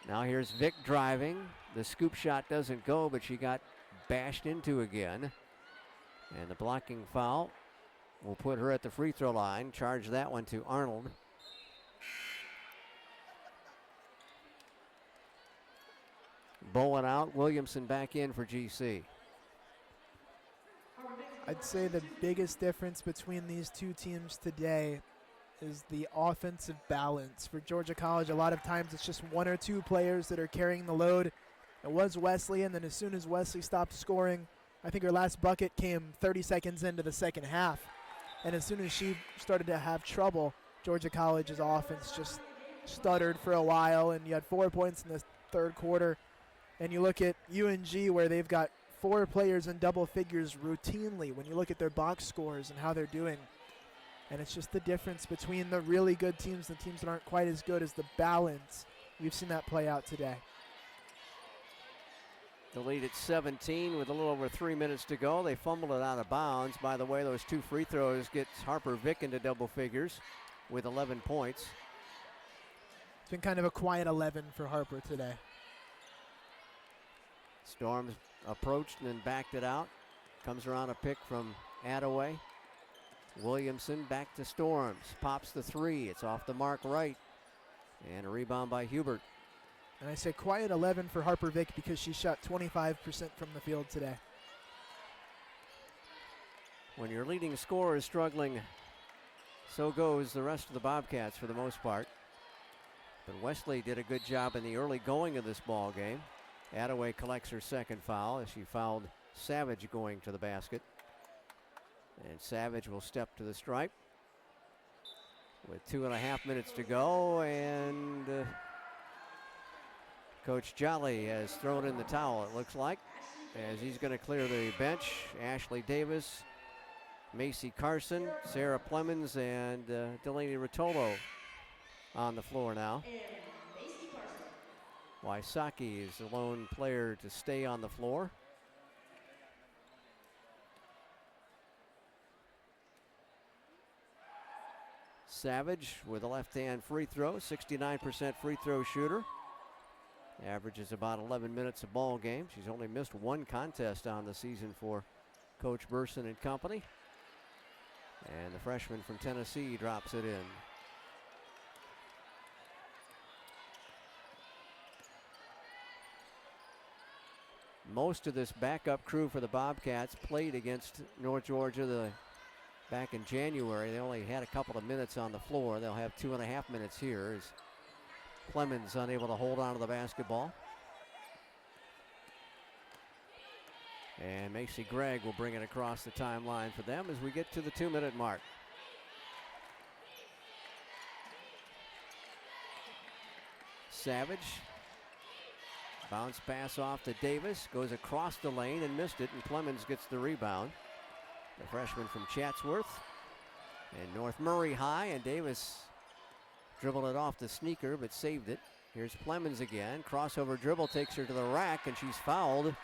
Now here's Vic driving. The scoop shot doesn't go, but she got bashed into again. And the blocking foul will put her at the free throw line. Charge that one to Arnold. Bowen out, Williamson back in for GC. I'd say the biggest difference between these two teams today is the offensive balance. For Georgia College, a lot of times it's just one or two players that are carrying the load. It was Wesley, and then as soon as Wesley stopped scoring, I think her last bucket came 30 seconds into the second half. And as soon as she started to have trouble, Georgia College's offense just stuttered for a while, and you had 4 points in the third quarter. And you look at UNG, where they've got 4 players in double figures routinely when you look at their box scores and how they're doing. And it's just the difference between the really good teams and the teams that aren't quite as good as the balance. We've seen that play out today. The lead at 17 with a little over 3 minutes to go. They fumbled it out of bounds. By the way, those 2 free throws gets Harper Vick into double figures with 11 points. It's been kind of a quiet 11 for Harper today. Storms approached and then backed it out. Comes around a pick from Attaway. Williamson back to Storms. Pops the 3. It's off the mark right. And a rebound by Hubert. And I say quiet 11 for Harper Vick because she shot 25% from the field today. When your leading scorer is struggling, so goes the rest of the Bobcats for the most part. But Wesley did a good job in the early going of this ball game. Attaway collects her second foul as she fouled Savage going to the basket. And Savage will step to the stripe with 2.5 minutes to go. And Coach Jolly has thrown in the towel, it looks like, as he's going to clear the bench. Ashley Davis, Macy Carson, Sarah Plemons, and Delaney Rotolo on the floor now. Wysocki is the lone player to stay on the floor. Savage with a left-hand free throw, 69% free throw shooter. Averages about 11 minutes a ball game. She's only missed 1 contest on the season for Coach Burson and company. And the freshman from Tennessee drops it in. Most of this backup crew for the Bobcats played against North Georgia back in January. They only had a couple of minutes on the floor. They'll have 2.5 minutes here as Clemens unable to hold on to the basketball. And Macy Gregg will bring it across the timeline for them as we get to the 2-minute mark. Savage. Bounce pass off to Davis, goes across the lane and missed it, and Clemens gets the rebound. The freshman from Chatsworth. And North Murray high, and Davis dribbled it off the sneaker, but saved it. Here's Clemens again. Crossover dribble takes her to the rack, and she's fouled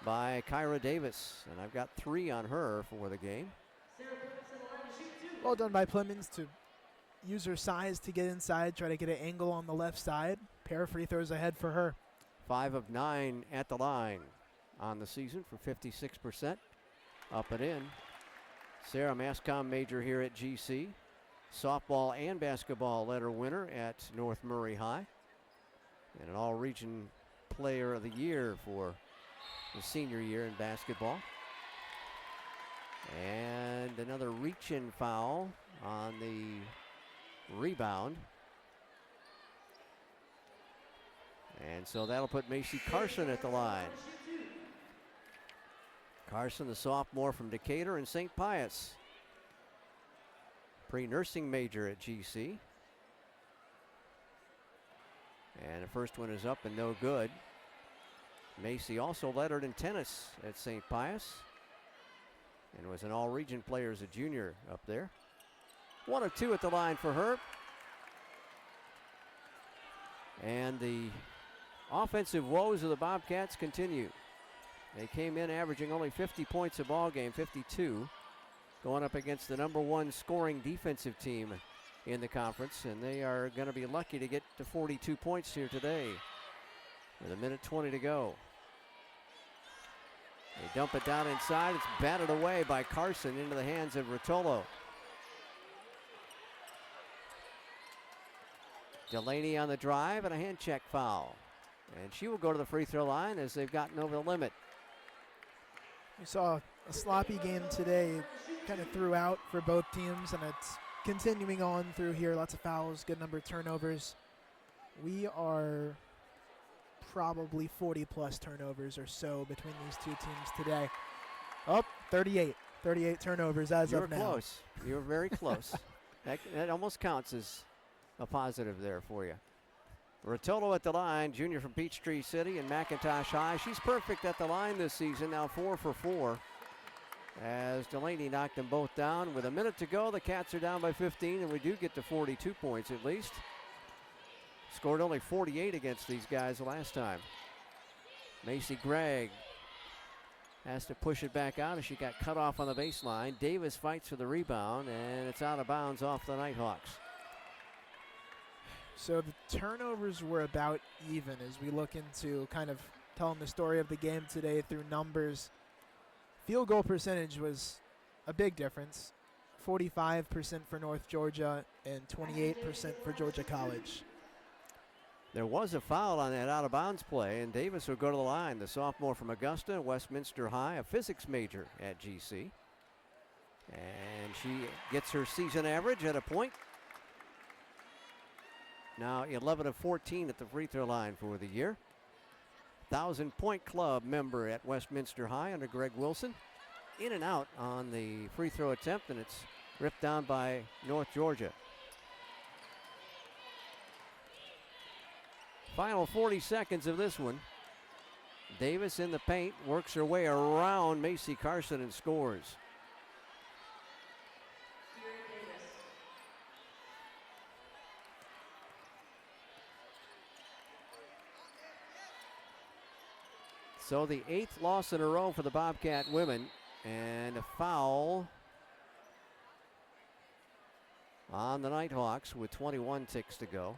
by Kyra Davis. And I've got 3 on her for the game. Well done by Plemons to use her size to get inside, try to get an angle on the left side. Pair of free throws ahead for her. 5 of 9 at the line on the season for 56%. Up and in. Sarah Mascom major here at GC. Softball and basketball letter winner at North Murray High. And an all-region player of the year for the senior year in basketball. And another reach-in foul on the rebound. And so that'll put Macy Carson at the line. Carson, the sophomore from Decatur and St. Pius. Pre-nursing major at GC. And the first one is up and no good. Macy also lettered in tennis at St. Pius and was an all-region player as a junior up there. 1 of 2 at the line for her. And the offensive woes of the Bobcats continue. They came in averaging only 50 points a ball game, 52, going up against the #1 scoring defensive team in the conference, and they are going to be lucky to get to 42 points here today with 1:20 to go. They dump it down inside. It's batted away by Carson into the hands of Rotolo. Delaney on the drive and a hand check foul. And she will go to the free throw line as they've gotten over the limit. We saw a sloppy game today kind of throughout for both teams, and it's continuing on through here. Lots of fouls, good number of turnovers. We are probably 40-plus turnovers or so between these two teams today. 38 turnovers as of now. You were close. You were very close. That almost counts as a positive there for you. Rotolo at the line, junior from Peachtree City and McIntosh High. She's perfect at the line this season, now 4 for 4. As Delaney knocked them both down. With 1 minute to go, the Cats are down by 15, and we do get to 42 points at least. Scored only 48 against these guys the last time. Macy Gregg has to push it back out as she got cut off on the baseline. Davis fights for the rebound, and it's out of bounds off the Nighthawks. So the turnovers were about even as we look into kind of telling the story of the game today through numbers. Field goal percentage was a big difference. 45% for North Georgia and 28% for Georgia College. There was a foul on that out-of-bounds play, and Davis will go to the line. The sophomore from Augusta, Westminster High, a physics major at GC. And she gets her season average at a point. Now 11 of 14 at the free throw line for the year. 1,000-point club member at Westminster High under Greg Wilson. In and out on the free throw attempt, and it's ripped down by North Georgia. Final 40 seconds of this one. Davis in the paint, works her way around Macy Carson and scores. So the 8th loss in a row for the Bobcat women, and a foul on the Nighthawks with 21 ticks to go.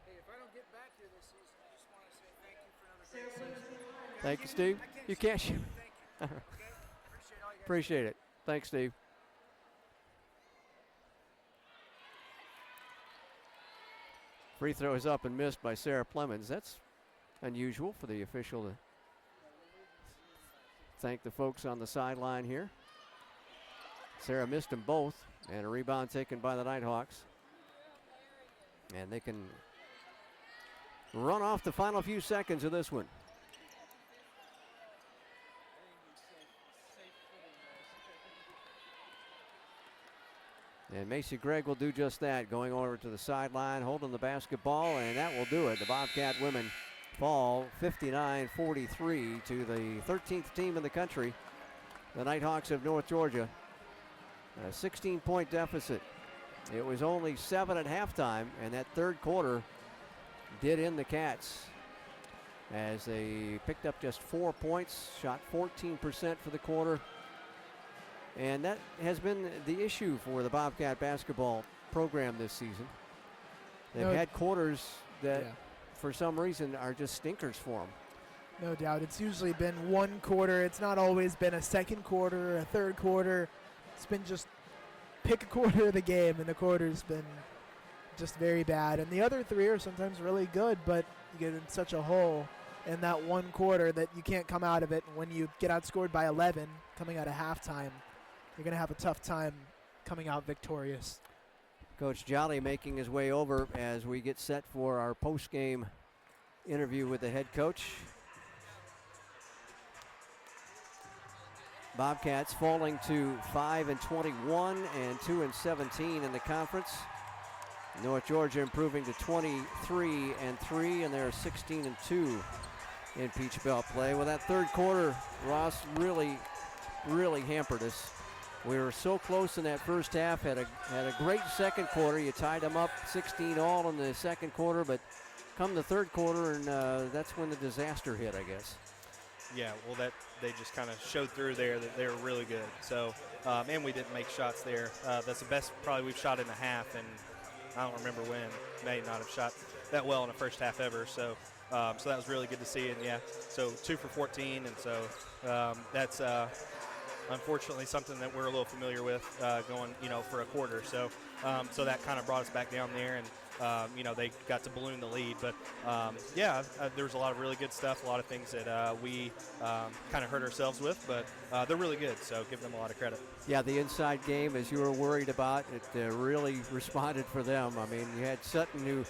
Hey, if I don't get back here this season, I just want to say thank you for another great season. Thank you, Steve. You can't shoot. Thank you. Okay? Appreciate all you guys. Appreciate it. Thanks, Steve. Free throw is up and missed by Sarah Plemons. That's unusual for the official to thank the folks on the sideline here. Sarah missed them both, and a rebound taken by the Nighthawks. And they can run off the final few seconds of this one. And Macy Gregg will do just that, going over to the sideline, holding the basketball, and that will do it. The Bobcat women fall 59-43 to the 13th team in the country, the Nighthawks of North Georgia. A 16-point deficit. It was only 7 at halftime, and that third quarter did end the Cats as they picked up just 4 points, shot 14% for the quarter. And that has been the issue for the Bobcat basketball program this season. They've had quarters that, for some reason, are just stinkers for them. No doubt. It's usually been one quarter. It's not always been a second quarter or a third quarter. It's been just pick a quarter of the game, and the quarter's been just very bad. And the other three are sometimes really good, but you get in such a hole in that one quarter that you can't come out of it. And when you get outscored by 11 coming out of halftime, you're going to have a tough time coming out victorious. Coach Jolly making his way over as we get set for our post-game interview with the head coach. Bobcats falling to 5-21 and 2-17 in the conference. North Georgia improving to 23-3, and they're 16-2 in Peach Belt play. Well, that third quarter, Ross, really hampered us. We were so close in that first half. Had a great second quarter. You tied them up 16-all in the second quarter, but come the third quarter, and that's when the disaster hit, I guess. Yeah, well, that they just kind of showed through there that they were really good. So, and we didn't make shots there. That's the best probably we've shot in a half, and I don't remember when. May not have shot that well in the first half ever. So, so that was really good to see. And yeah, so 2 for 14, and so that's unfortunately something that we're a little familiar with going, for a quarter. So, so that kind of brought us back down there, and they got to balloon the lead. But there was a lot of really good stuff, a lot of things that we kind of hurt ourselves with, but they're really good, so give them a lot of credit. Yeah, the inside game, as you were worried about, it really responded for them. I mean, you had Sutton, who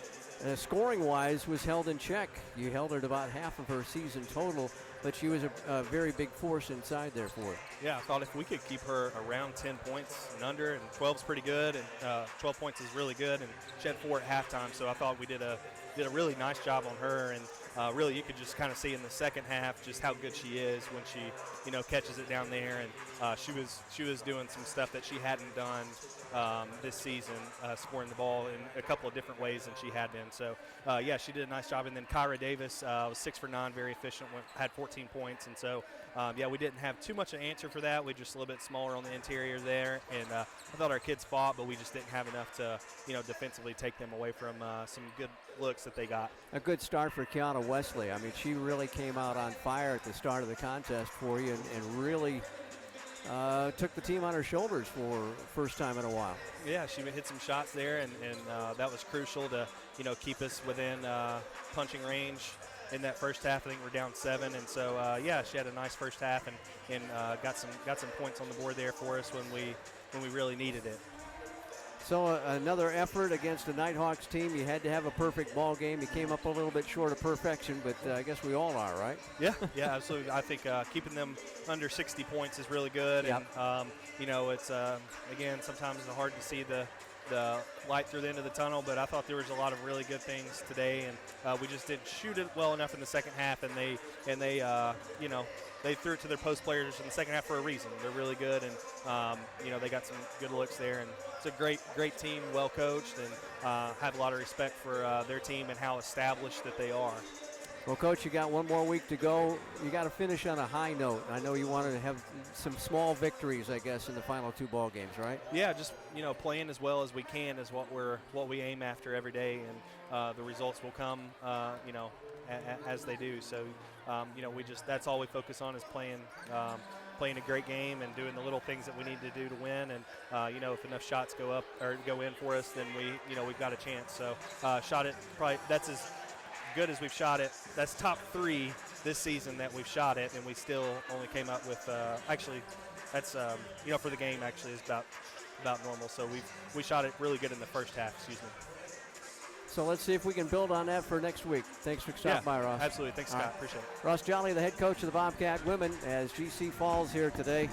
scoring-wise was held in check. You held her at about half of her season total, but she was a very big force inside there for it. Yeah, I thought if we could keep her around 10 points and under, and 12's pretty good, and 12 points is really good, and she had 4 at halftime, so I thought we did a really nice job on her, and really you could just kind of see in the second half just how good she is when she, catches it down there, and she was doing some stuff that she hadn't done this season, scoring the ball in a couple of different ways than she had been. So, she did a nice job. And then Kyra Davis was 6 for 9, very efficient, had 14 points. And so, we didn't have too much of an answer for that. We just a little bit smaller on the interior there. And I thought our kids fought, but we just didn't have enough to, defensively take them away from some good looks that they got. A good start for Kiana Wesley. I mean, she really came out on fire at the start of the contest for you, and really took the team on her shoulders for first time in a while. Yeah, she hit some shots there, and that was crucial to, keep us within punching range in that first half. I think we're down 7, and so she had a nice first half and got some points on the board there for us when we really needed it. So another effort against the Nighthawks team. You had to have a perfect ball game. You came up a little bit short of perfection, but I guess we all are, right? Yeah, absolutely. I think keeping them under 60 points is really good. Yep. And, it's, again, sometimes it's hard to see the light through the end of the tunnel, but I thought there was a lot of really good things today, and we just didn't shoot it well enough in the second half, and they threw it to their post players in the second half for a reason. They're really good, and they got some good looks there, and it's a great team, well coached, and have a lot of respect for their team and how established that they are. Well, Coach, you got one more week to go. You got to finish on a high note. I know you wanted to have some small victories, I guess, in the final 2 ball games, right? Yeah, just playing as well as we can is what we aim after every day, and the results will come, as they do. So, that's all we focus on is playing a great game and doing the little things that we need to do to win. And if enough shots go up or go in for us, then we've got a chance. So, shot it probably. That's as good as we've shot it. That's top 3 this season that we've shot it, and we still only came up with actually that's for the game actually is about normal. So we shot it really good in the first half. Excuse me. So let's see if we can build on that for next week. Thanks for stopping by, Ross. Absolutely. Thanks, Scott. Appreciate it. Ross Jolly, the head coach of the Bobcat women, as GC falls here today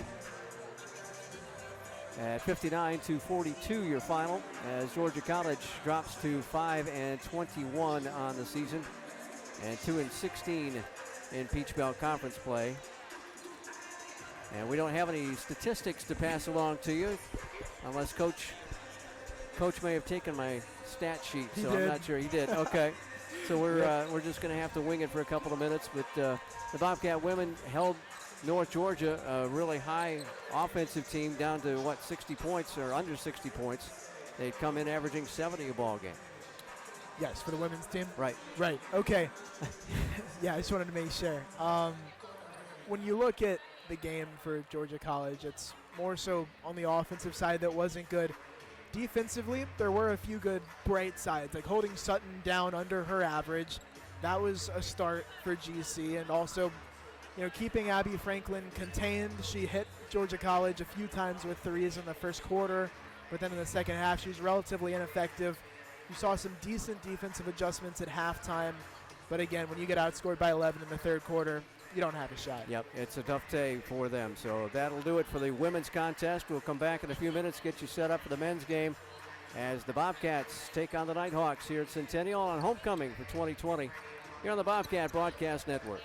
at 59-42 your final, as Georgia College drops to 5-21 on the season and 2-16 in Peach Belt Conference play. And we don't have any statistics to pass along to you, unless Coach may have taken my stat sheet, so I'm not sure. He did. Okay. So we're just going to have to wing it for a couple of minutes. But the Bobcat women held North Georgia, a really high offensive team, down to 60 points or under 60 points. They'd come in averaging 70 a ball game. Yes, for the women's team? Right. Okay. Yeah, I just wanted to make sure. When you look at the game for Georgia College, it's more so on the offensive side that wasn't good. Defensively, there were a few good bright sides, like holding Sutton down under her average. That was a start for GC, and also, keeping Abby Franklin contained. She hit Georgia College a few times with threes in the first quarter, but then in the second half, she was relatively ineffective. You saw some decent defensive adjustments at halftime, but again, when you get outscored by 11 in the third quarter, you don't have a shot. Yep, it's a tough day for them. So that'll do it for the women's contest. We'll come back in a few minutes, get you set up for the men's game as the Bobcats take on the Nighthawks here at Centennial on homecoming for 2020 here on the Bobcat Broadcast Network.